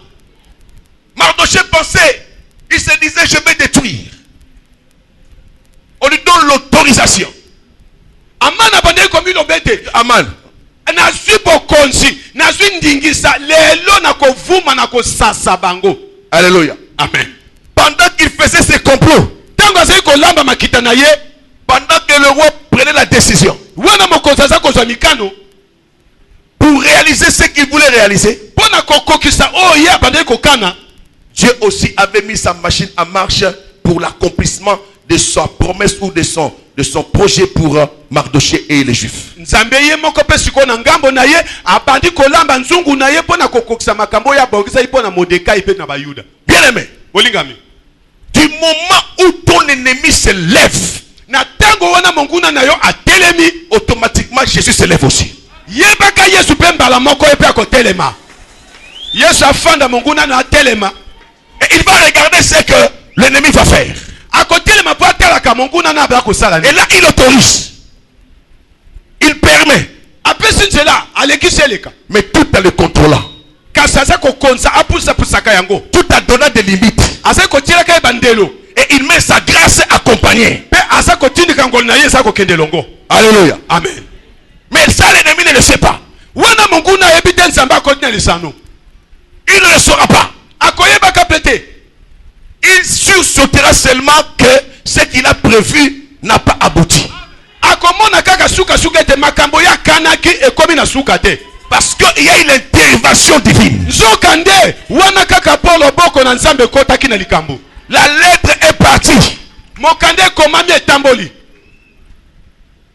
Mardoché pensait, il se disait je vais détruire. On lui donne l'autorisation. Amana bandeli komi lobete Aman, nazwi bokonzi nazwi ndingisa lelo na kovuma na kosasa bango. alléluia. Amen. Pendant qu'il faisait ses complots, Tango azali kolamba makita na ye pendant que le roi prenait la décision wana mokonzi aza kozwa mikano pour réaliser ce qu'il voulait réaliser, mpona kokokisa oyo ye abandeli kokana, Dieu aussi avait mis sa machine en marche pour l'accomplissement de sa promesse ou de son projet pour Mardoché et les Juifs. nzambe ye moko mpe sikoyo na ngambo na ye abandi kolamba nzungu na ye mpona kokokisa makambo oyo abongisaki mpona Mordekai mpe na bayuda. Bien aimé, Olingami du moment où ton ennemi se lève, na tango wana monguna na yo atelemi automatiquement Jésus se lève aussi. yebaka yesu mpe mbala moko ye mpe akotelema. yesu afanda monguna na atelema Et il va regarder ce que l'ennemi va faire. akotelema mpo atalaka monguna na abaya kosala Et là, il autorise. Il permet. apesi nzela alekisi eleka Mais tout en le contrôlant. kasi aza kokonza apusapusaka yango Tout en donnant des limites. azali kotielaka ye bandelo Et il met sa grâce accompagnée. mpe aza kotindika ngolu na ye eza kokende longo. Alléluia. Amen. Mais ça, l'ennemi ne le sait pas. wana monguna ayebi te nzambe akoti na lisano Il ne le saura pas. akoyebaka mpe te. Il sursautera seulement que ce qu'il a prévu n'a pas abouti. akomona kaka sukasuka ete makambo ya kanaki ekomi na suka te Parce qu'il y a une intervention divine. nzoka nde wana kaka mpo loboko na nzambe ekotaki na likambo. La lettre est partie. mokanda ekomami etamboli.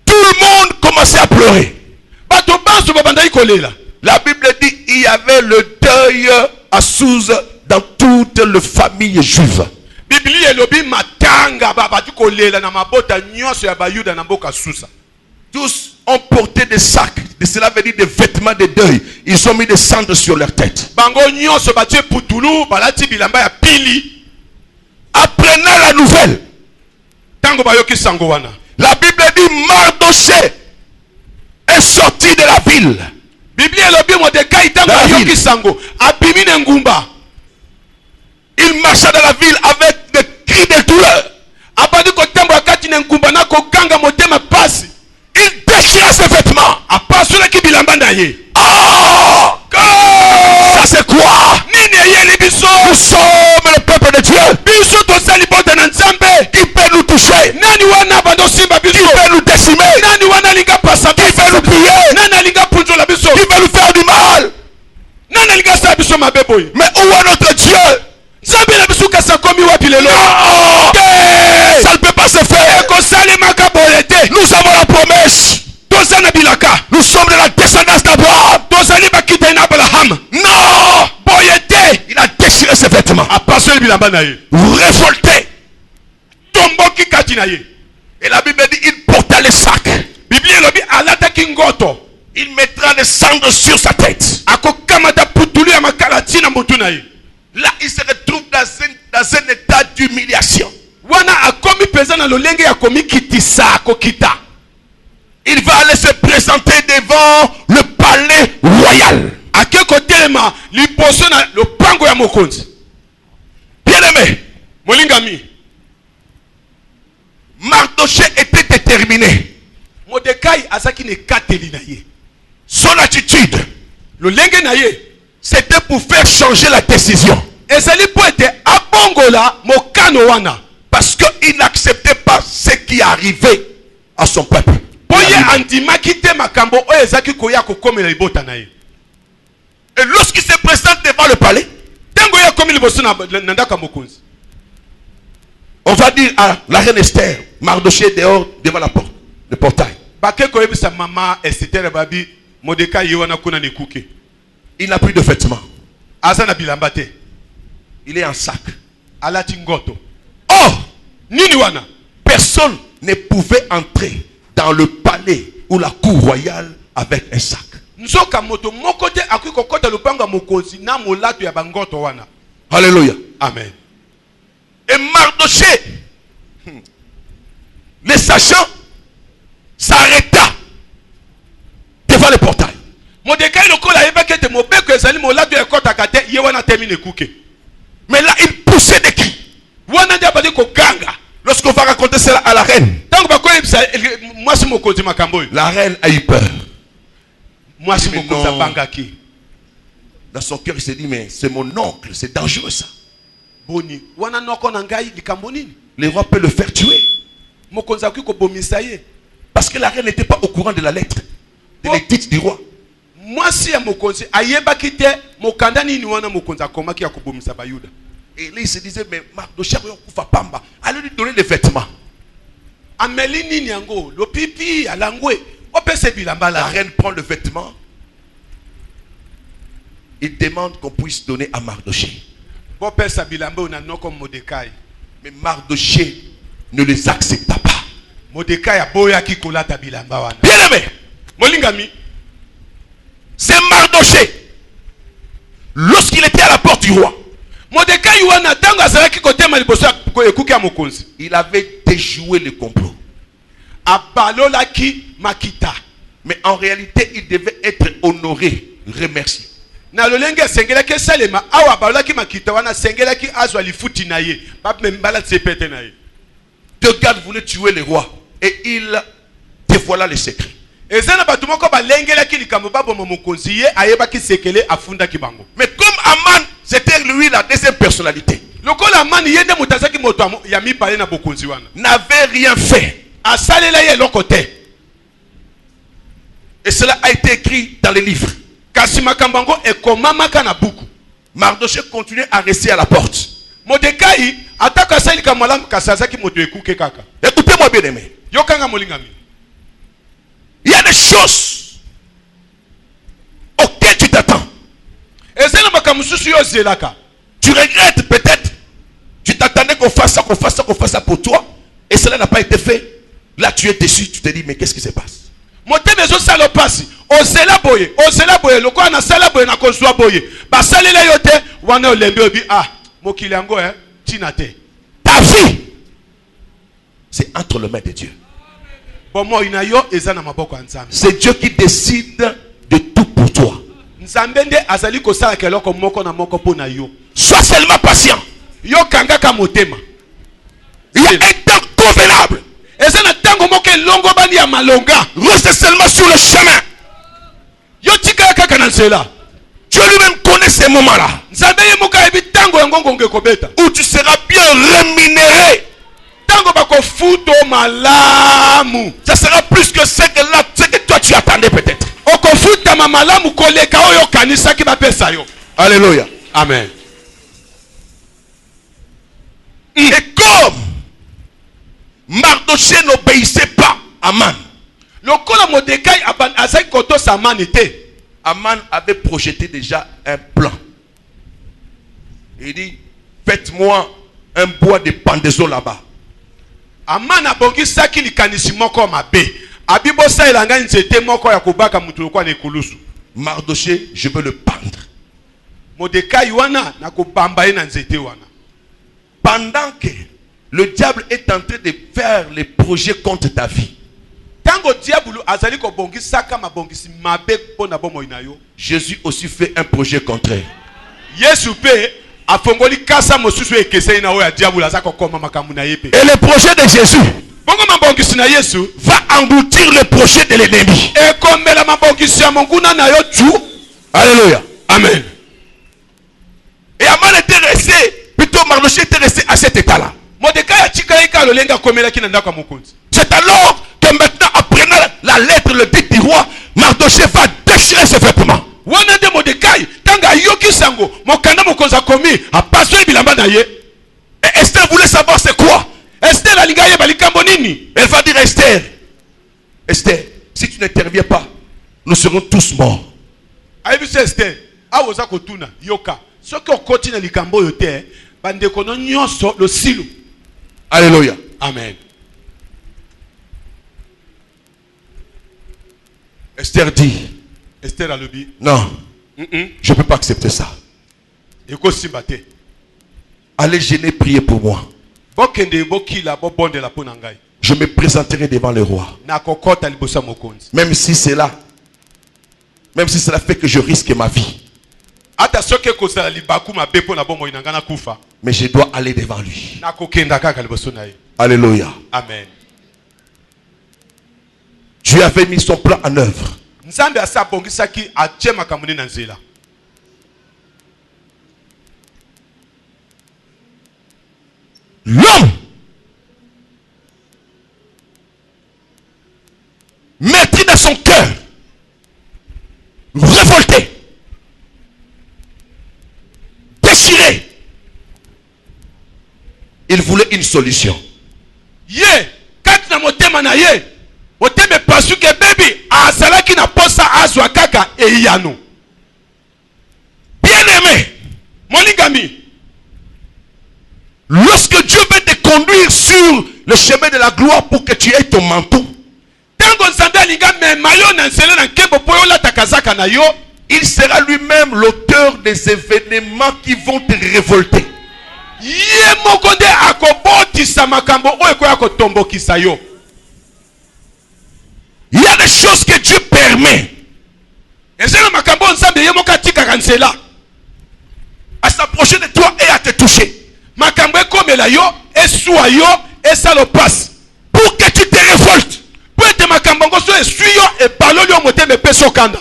Tout le monde commençait à pleurer. bato banso babandaki kolela. La Bible dit il y avait le deuil à Suse dans toute la famille juive. biblia elobi matanga babati kolela na mabota nyonso ya bayuda na mboka susa. Tous ont porté des sacs. Cela veut dire des vêtements de deuil. Ils ont mis des cendres sur leur tête. bango nyonso batie putulu balati bilamba ya pili. Apprenant la nouvelle, tango bayoki sango wana, la Bible dit Mardoché est sorti de la ville. biblia elobi Mordekai tango bayoki sango abimi na ngumba. Il marcha dans la ville avec des cris de douleur. abandi kotambola kati na ngumba na koganga motema pasi. Il déchira ses vêtements. apasolaki bilamba na ye. Oh! Ça c'est quoi? nini eyeli biso? Nous sommes le peuple de Dieu. biso tosali bota na nzambe. Qui peut nous toucher? nani wana abandi osimba Qui biso? peut nous décimer? nani wana alinga pasa Qui peut nous piller? nani alinga punzola biso? Qui peut nous faire du mal? nani alinga sala biso mabe boye? Mais où est notre Dieu? nzambe na biso kasi akomi wapi lelo? Non! te Ça ne peut pas se faire. ekosalemaka boye te. Nous avons la promesse. toza na bilaka. Nous sommes de la descendance d'Abraham. tozali bakitani na abraham. Non! boye te. Il a déchiré ses vêtements. apasoli bilamba na ye. Révolté. tomboki kati na ye. Et la Bible dit il porta les sacs. biblia elobi alataki ngoto. Il mettra des cendres sur sa tête. Là, il se retrouve dans un état d'humiliation. Il va aller se présenter devant le palais royal. Bien-aimé, Mardoché était déterminé. Son attitude, c'était pour faire changer la décision. Parce qu'il n'acceptait pas ce qui arrivait à son peuple. Et lorsqu'il se présente devant le palais, on va dire à la reine Esther, Mardoché dehors devant la porte, le portail. Il n'a plus de vêtements. Il est en sac. Or, personne ne pouvait entrer dans le palais ou la cour royale avec un sac. Alléluia. Amen. Et Mardoché, les sachant, s'arrêta devant le portail. Mais là, il poussait des cris. Lorsqu'on va raconter cela à la reine, la reine a eu peur. Dans son cœur, il s'est dit, mais c'est mon oncle, c'est dangereux ça. Le roi peut le faire tuer. Parce que la reine n'était pas au courant de la lettre, de l'édicte du roi. Et là il se disait, mais Mardoché allez lui donner les vêtements. La reine prend le vêtement. Il demande qu'on puisse donner à Mardoché. Mais Mardoché ne les accepta pas. Bien-aimé, c'est Mardoché. Lorsqu'il était à la porte du roi, il avait déjoué le complot. Mais en réalité, il devait être honoré, remercié. Deux voulait tuer le roi et il dévoila les secrets. Mais comme Aman, c'était lui la deuxième personnalité, n'avait rien fait. Et cela a été écrit dans les livres. Mardoché continuait à rester à la porte. Écoutez-moi bien aimé. Il y a des choses auxquelles tu t'attends. Tu regrettes peut-être. Tu t'attendais qu'on fasse ça, qu'on fasse ça, qu'on fasse ça pour toi. Et cela n'a pas été fait. Là tu es déçu. Tu te dis mais qu'est-ce qui se passe? Ta vie, c'est entre les mains de Dieu. C'est Dieu qui décide de tout pour toi. Sois seulement patient. Il y a un temps convenable. Reste seulement sur le chemin. Dieu lui-même connaît ces moments-là où tu seras bien rémunéré. Ça sera plus que ce que toi tu attendais peut-être. Alléluia. Amen. Et comme Mardoché n'obéissait pas à Aman, Aman avait projeté déjà un plan. Il dit, faites-moi un bois de pendaison là-bas. Aman abongi saki likanisi moko mabe. abibosa elanga nzete moko ya kobaka mutu lokwa na ekulusu. Mardoché, je veux le pendre. Mordekai wana na kobamba ye na nzete wana. Pendant que le diable est en train de faire les projets contre ta vie, Tango diabulu azali ko bongisaka mabongisi mabe pona bomo inayo. Jésus aussi fait un projet contraire. Yesu pe afongoli kasa mosusu ekese ina oya diabulu azako koma makamu na yepe. Et le projet de Jésus Bongo mabongisi na Yesu va engloutir le projet de l'ennemi. e komela mabongisi ya monguna na yo tu. Alléluia. Amen. Et Aman était resté, plutôt Mardoché était resté à cet état-là. Mordekai achika ika lolenga komela kina ndako mokonzi. C'est alors que maintenant, apprenant la lettre, le dit du roi, Mardoché va déchirer ses vêtements. Wana de Mordekai tanga yoki sango mokanda mokonza komi apaswe bilamba na ye. Et Esther voulait savoir c'est quoi. Esther alinga ye balikambo nini? Elle va dire à Esther, Esther, si tu n'interviens pas, nous serons tous morts. Ayebisa Esther awoza kotuna yoka soki okoti na likambo yo te bandeko no nyonso lo silu. Alléluia. Amen. Esther dit, Esther alobi non, je ne peux pas accepter ça. eko simba te. Allez gêner, prier pour moi. Bokende bokila bobondela pona ngai. Je me présenterai devant le roi. Na kokota libosa mokonzi. Même si cela fait que je risque ma vie. Ata soki ekozala libaku mabe pona bomo inanga na kufa. Mais je dois aller devant lui. Na kokenda kaka liboso na ye. Alléluia. Amen. Dieu avait mis son plan en œuvre. Nzambe asa bongisaki atie makambo na nzela. L'homme meurtri dans son cœur, révolté, déchiré, il voulait une solution. Ye kati na motema na ye motema pasuke bebi asalaki na posa azwa kaka eyano. Bien-aimé, Molingami, lorsque Dieu veut te conduire sur le chemin de la gloire pour que tu aies ton manteau, tango nzambe alinga mema yo na nzela na nkembo po yo olata kazaka na yo, il sera lui-même l'auteur des événements qui vont te révolter. ye moko nde akobotisa makambo oyo ekoya kotombokisa yo. Il y a des choses que Dieu permet ezala makambo oyo nzambe ye moko atikaka nzela à s'approcher de toi et à te toucher. makambo ekomela yo esuwa yo esala opasi Pour que tu te révoltes. po ete makambo ngo so esui yo ebaloli yo motema epesi okanda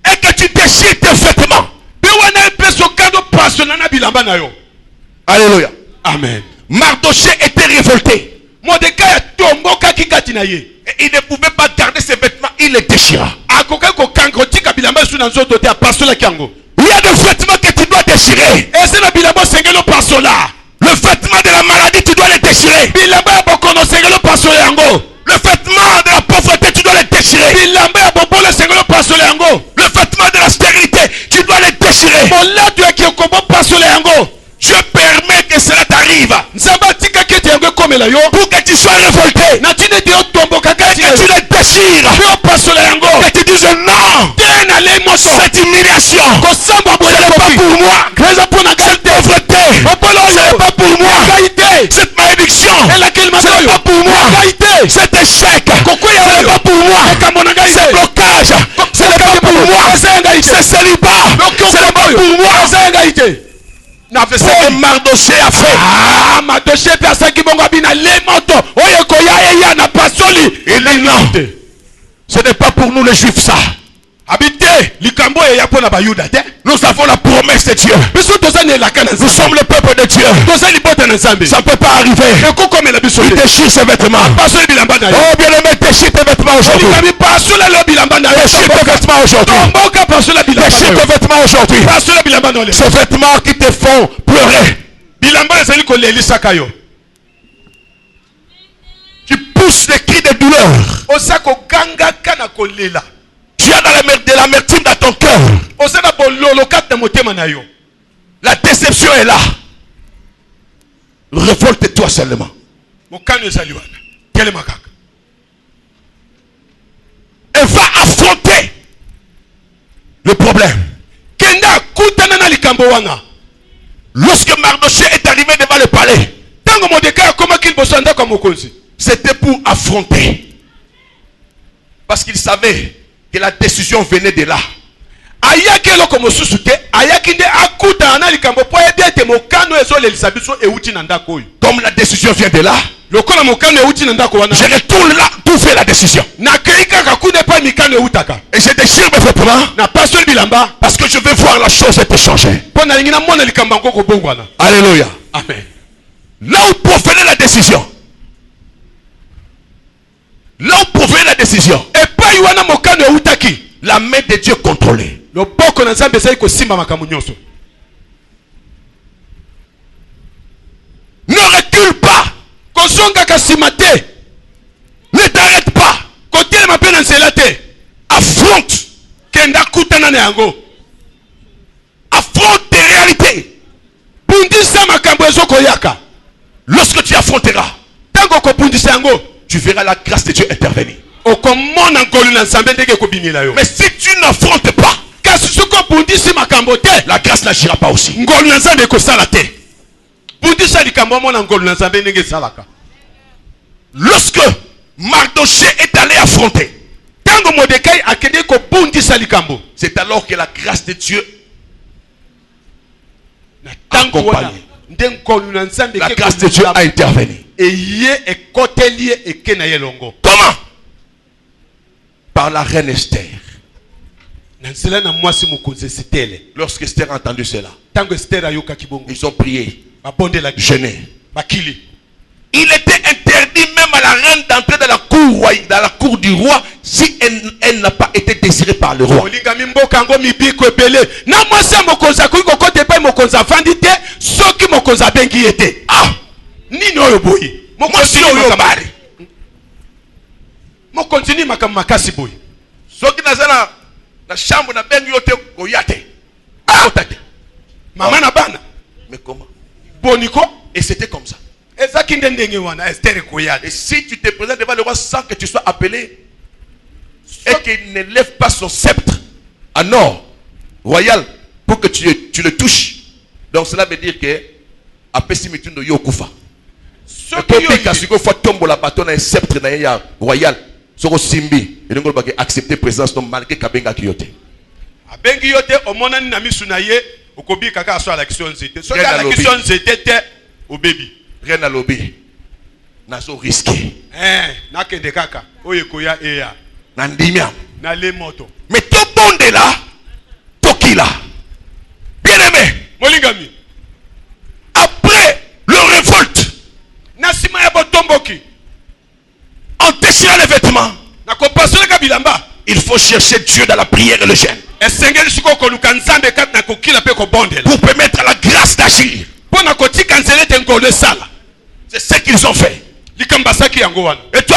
Et que tu déchires tes vêtements. mpe wana epesi okanda opasona na bilamba na yo. Alléluia. Amen. Mardoché était révolté. Mordekai atombokaki kati na ye Et il ne pouvait pas garder ses vêtements. Il les déchira. akokaki kokanga kotika bilamba esu na nzoto te apasolaki yango. Il y a des vêtements que tu dois déchirer. ese na bilamba osengeli opasola. Le vêtement de la maladie, tu dois les déchirer. bilamba ya bokono osengeli opasola yango. Le vêtement de la pauvreté, tu dois les déchirer. bilamba ya bobolo esengeli opasola yango. Le vêtement de la stérilité, tu dois les déchirer. molato ya kioko bopasola yango. Dieu permet que cela t'arrive nzambe atikaki ete yango ekomela yo pour que tu sois révolté. na ntina ete otomboka Et kati que tu les déchires. mpe opasola yango. Que tu dises non. te na lei moso Cette humiliation, kosambwa ce n'est pas pour moi. eza mpo na ngai Cette pauvreté, mopolo ce n'est oyo pas pour moi. ngai te Cette malédiction, elakeli ce mabe n'est oyo pas pour moi. ngai te Cet échec, kokwea ce n'est oyo pas pour moi. ekambo na ngai Ce te blocage, ce n'est pas pour moi. eza ya ngai te Ce célibat, ce n'est pas pour moi. eza ya ngai te na Ce que Mardoché a fait, Mardoché mpe asaki bongo abina le moto oyo ekoya eya na pasoli. il dit non. Ce n'est pas pour nous les juifs ça. abi te likambo eya mpo na bayuda te. Nous avons la promesse de Dieu. biso toza na elaka na Nous nzambe sommes le peuple de Dieu. toza libota na nzambe Ça ne peut pas arriver. ekokomela biso Il te déchire ses vêtements. pasoli bilamba na yo Oh bien-aimé, déchire tes vêtements aujourd'hui. olikami pasola leo bilamba na yo Déchire tes vêtements aujourd'hui. tomboka pasola bilamba Déchire na tes yo vêtements aujourd'hui. pasola bilamba na yo Ces vêtements qui te font pleurer. bilamba ezali kolelisaka yo Tu pousses des cris de douleur. oza kogangaka na kolela Tu as de l'amertume dans ton cœur. oza na bololo kati na motema na yo La déception est là. Révolte-toi seulement. mokano ezali wana Et va affronter le problème. Lorsque Mardochée est arrivé devant le palais, c'était pour affronter. Parce qu'il savait que la décision venait de là. Comme la décision vient de là, je retourne là pour faire la décision. Et je déchire mes vêtements parce que je veux voir la chose être changée. Alléluia. Amen. Là où provenait la décision. Là où provenait la décision. La main de Dieu contrôlée. Ne recule pas. Ne t'arrête pas. Affronte. Affronte tes réalités. Lorsque tu affronteras, tu verras la grâce de Dieu intervenir. Mais si tu n'affrontes pas, la grâce n'agira pas aussi. Lorsque Mardochée est allé affronter, c'est alors que la grâce de Dieu a accompagné. La grâce de Dieu a intervenu. Comment? Par la reine Esther. Lorsque Esther a entendu cela, ils ont prié, jeûné. Il était interdit même à la reine d'entrer dans la cour du roi si elle n'a pas été désirée par le roi. Ah! Mais comment? Et c'était comme ça. Et si tu te présentes devant le roi sans que tu sois appelé et qu'il ne lève pas son sceptre en or royal pour que tu le touches, donc cela veut dire que après si tu ne yokufa. La bâton un sceptre royal. Soko simbi, et donc accepter présence non malgré kabenga kiyote. Abengi yote omonani na misu na ye okobi kaka aso ala kisyon zete. So ka la kisyon zete te o baby. Rien à lobby. Naso risqué. Na kende kaka oye koya eya. Nandimia. Na le moto. Mais tout monde est là. Tokila. Bien aimé. Molingami. Après le révolte. Nasima ya botomboki. En déchirant les vêtements, il faut chercher Dieu dans la prière et le jeûne pour permettre à la grâce d'agir. C'est ce qu'ils ont fait. Et toi,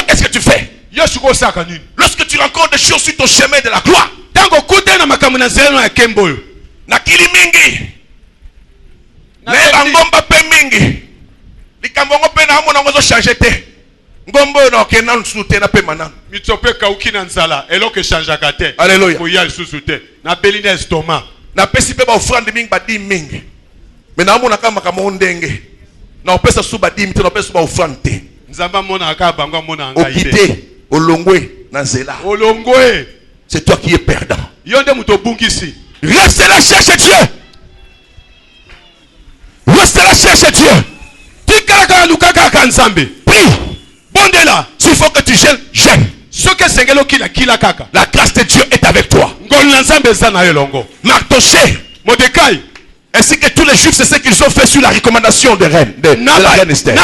qu'est-ce que tu fais? Lorsque tu rencontres des choses sur ton chemin de la gloire, nakili mingi ngomba pe mingi likambo pe na amona ngozo changer te. Alléluia. Na pesi pe ba offrande mingi ba di mingi. Mais na amona kama kama ondenge. Na opesa su ba di mito na opesa ba offrande. Nzamba mona aka bangwa mona ngai. Okite olongwe na zela. Olongwe. C'est toi qui es perdant. Yonde muto bungisi. Reste là, cherche Dieu. Reste là, cherche Dieu. Tikaka lukaka kanzambe. Prie. Bondela. S'il faut que tu gênes, gêne. La grâce de Dieu est avec toi. Mardochée, Mordecai, ainsi que tous les juifs, c'est ce qu'ils ont fait sur la recommandation de reine, de la reine Esther.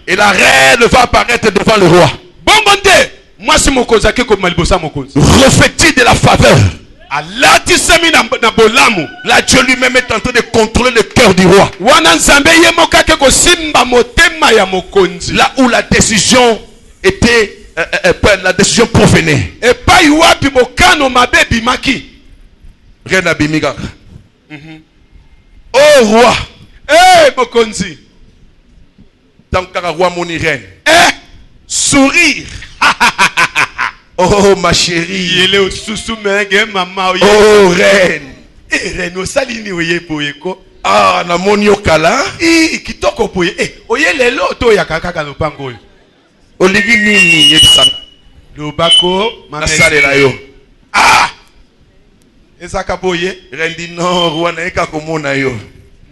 Et la reine va apparaître devant le roi. Revêtue de la faveur. Là, Dieu lui-même est en train de contrôler le cœur du roi. Là où la décision était, la décision provenait. Reine Abimiga. Oh roi, tant que roi moni reine. Sourire. Oh ma chérie. Il est au sous maman. Oh reine. Reine au salini oye poyeko. Ah na moni okala. Kitoko poye. Oye lelo to ya kaka no pango. Oligi nini yebisanga. Lobako masalela yo. Ah. Ezaka boye. Reine dit non, roi na eka komona yo.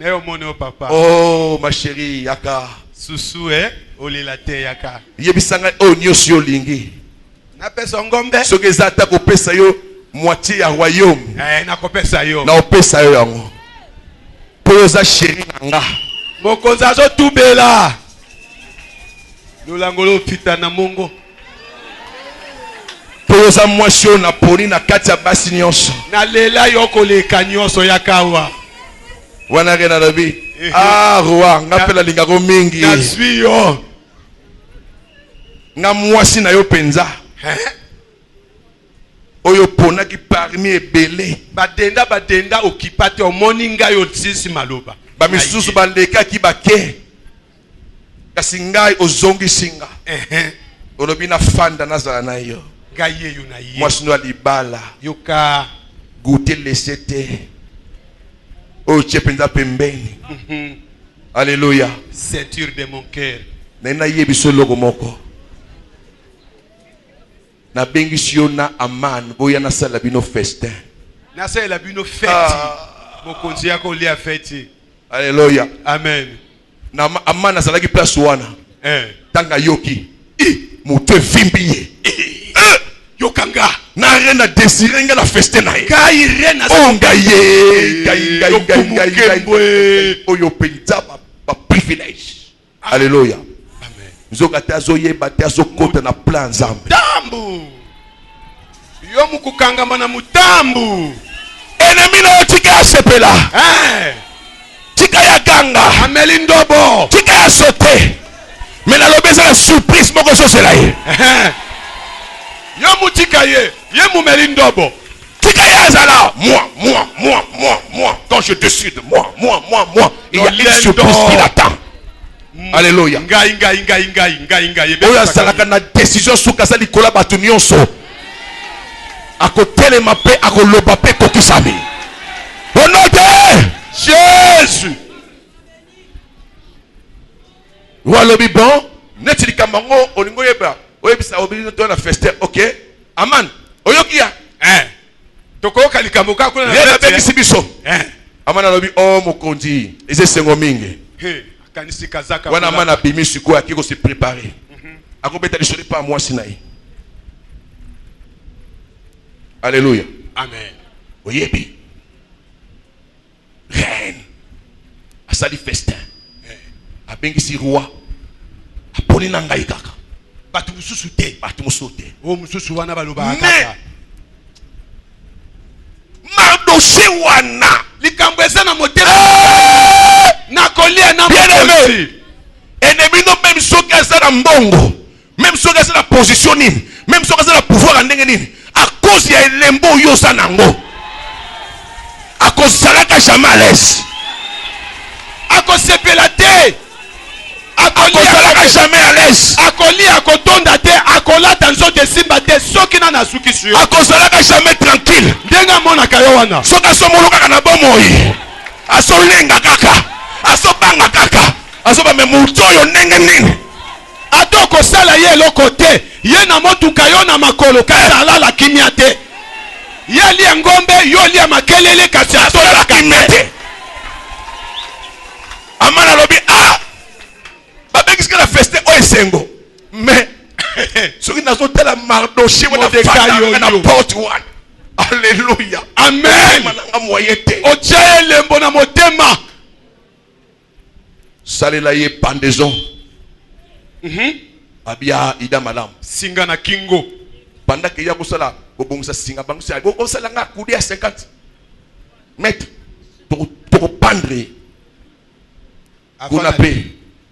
Neo mono papa. Oh ma chérie yaka. Susu olela te yaka. Yebisanga o nyosi olingi. Na pesa ngombe. Soki ezata kopesa yo moitié ya royaume. Na kopesa yo. Na opesa yo yango. Poza chérie nanga. Mokonza zo tubela. Lolangolo pita na mongo. Poza mwasio na poni na kati ya basi nyonso. Na lela yo koleka nyonso yakawa. Wana rena lobi. Ah roi, ngapela lingako mingi. Na sui yo. Nga mwasi na yo penza. Oyo ponaki parmi ebele. Badenda okipate omoni ngai otisi maloba. Ba misusu baleka ki bake. Kasi ngai ozongi singa. Olobi na fanda nazala na yo. Ngai ye yo na ye. Mwasi no libala. Yoka goûter laisser te. Oyo chepenza pembeni. Alléluia. Ceinture de mon cœur. Na yebiso loko moko. Na bengisi yo na aman boya na sala bino festin. Na sala bino feti. Mokonzi yako lia feti. Alléluia. Amen. Na aman azalaki place wana. Tanga yoki. Moto vimbiye. Yokanga. Na rena désiré nga la festin na ye. Kai rena onga ye. Gai. Oyo penza ba privilège. Alléluia. Nzokata zoyeba te azokota na plan Nzambe. Tambu. Yo mukukanga mana mutambu. Ennemi na otika asepela. Tika ya ganga. Ameli ndobo. Tika ya sote. Mena lobeza la surprise moko sosela ye. Yo mutika ye. Ye mumeli ndobo. Tika ya zala. Moi. Quand je décide, moi. Il y a une surprise qui l'attend. Alléluia. Ngai. Oya salaka na décision suka sali kola batu nyonso. Akotele mape akoloba pe kokisami. Au nom de Jésus. Walobi bon, neti likambango olingo yeba. Oyebisa obili to na festin, OK? Aman, oyokia. Tokoka likamboka kuna na festin. Yeba biso. Aman alobi oh mokonzi, eze sengo mingi. Wana mana bimi siko akiko se préparer. Akobeta lisoli pa moi sinayi. Alléluia. Amen. Oyebi. Reine. Asali festin. Abengisi roi. Aponi na ngai kaka. Batu mususu te. O mususu wana baloba kaka. Mardoché wana. Likambo eza na motema. Na kolia na bien-aimé. Ennemi no même soki aza na mbongo. Même soki aza na position nini. Même soki aza na pouvoir ndenge nini. À cause ya elembo yo sa nango. À cause salaka jamais à l'aise. À cause sepela te. Akozalaka jamais à l'aise. Akoli akotonda te, akolata nzote simba te, soki na nasuki suyo. Akozalaka jamais tranquille. Ndenga mona kayo wana. Soka somolo kaka na bomoi. Asolenga kaka. Asobanga kaka. Asoba me mutoyo ndenge nini. Atoko sala ye eloko te. Ye na motuka yo na makolo kasa alala kimia te. Ye lia ngombe yo lia makelele kasi asola kimia te. Amana lobi babengisi la feste o esengo. Mais soki nazotala Mardoché wana fanda na porte one. Alléluia. Amen. Mananga moyete. Otia elembo na motema. Salela ye pendaison. Abia ida malam. Singa na kingo. Pendant que ya kosala bobongisa singa bangisa go sala nga kudi à 50 mètres pour pendre. Kuna pe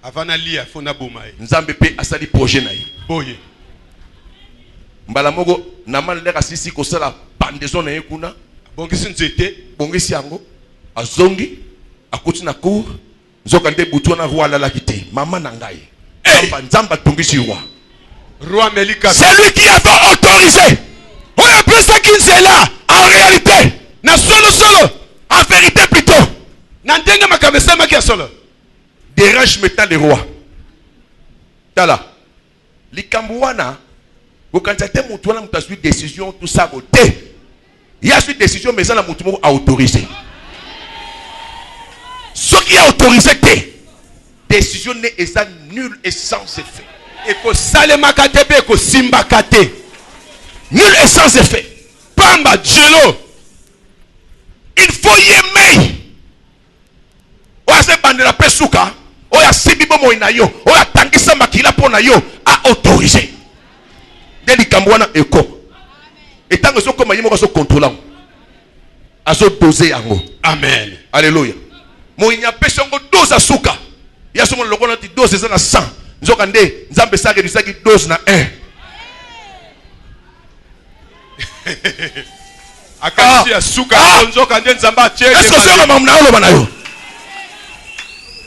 avana lia fona bomae. Nzambe pe asali projet na ye. Boye. Mbala moko na maleka sisi kosala pendaison na ye kuna. Bongisi nzete, bongisi yango azongi akuti na cour nzoka nde butu na roi la kite mama na ngai Roi Melika. C'est lui qui avait autorisé. En réalité, en vérité plutôt, dérange maintenant les rois. Tala, Likambouana, vous quand vous avez une décision, tout ça, il y a une décision, mais ça a autorisé. Ce qui a autorisé, décision n'est nul et sans effet. Et que Salema Katepe, et que Simba Kate. Nul et sans effet. Pamba Djelo. Il faut y aimer. Oya bandela pesuka. Oya sibibo moinayo. Oya tangisa makila pona yo. A autorisé. Deli kambwana eko. Et tant que ce comme yimo so contrôlant. Azo doser yango. Amen. Alléluia. Moinya pesongo dose asuka. Ya somo lokona ti dose za na 100. Nzokande nzambe sa réduire ki dose na 1. Akasi asuka nzokande nzamba cheke. Est-ce que c'est le moment na oloba na yo?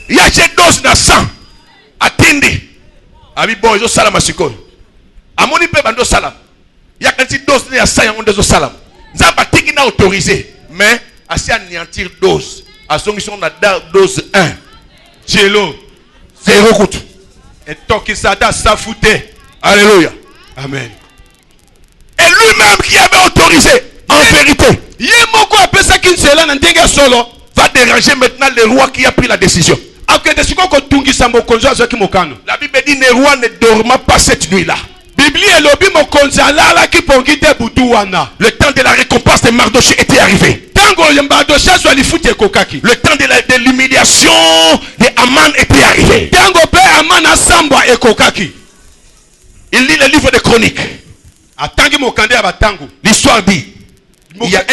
Ya che dose na 100. Atindi. Abi bon zo sala masiko. Amoni pe bando sala. Ya kanti dose na 100 yango ndezo sala. Nzamba tiki na autorisé, mais asi anéantir dose. A son mission na dose 1. Djelo. Zéro coûte. Et Tokisada Safouté. Alléluia. Amen. Et lui-même qui avait autorisé, en vérité, va déranger maintenant le roi qui a pris la décision. La Bible dit le roi ne dorma pas cette nuit-là. Le temps de la récompense de Mardoché était arrivé. Le temps de l'humiliation de Aman était arrivé. Il lit le livre de Chroniques. L'histoire dit, il y a un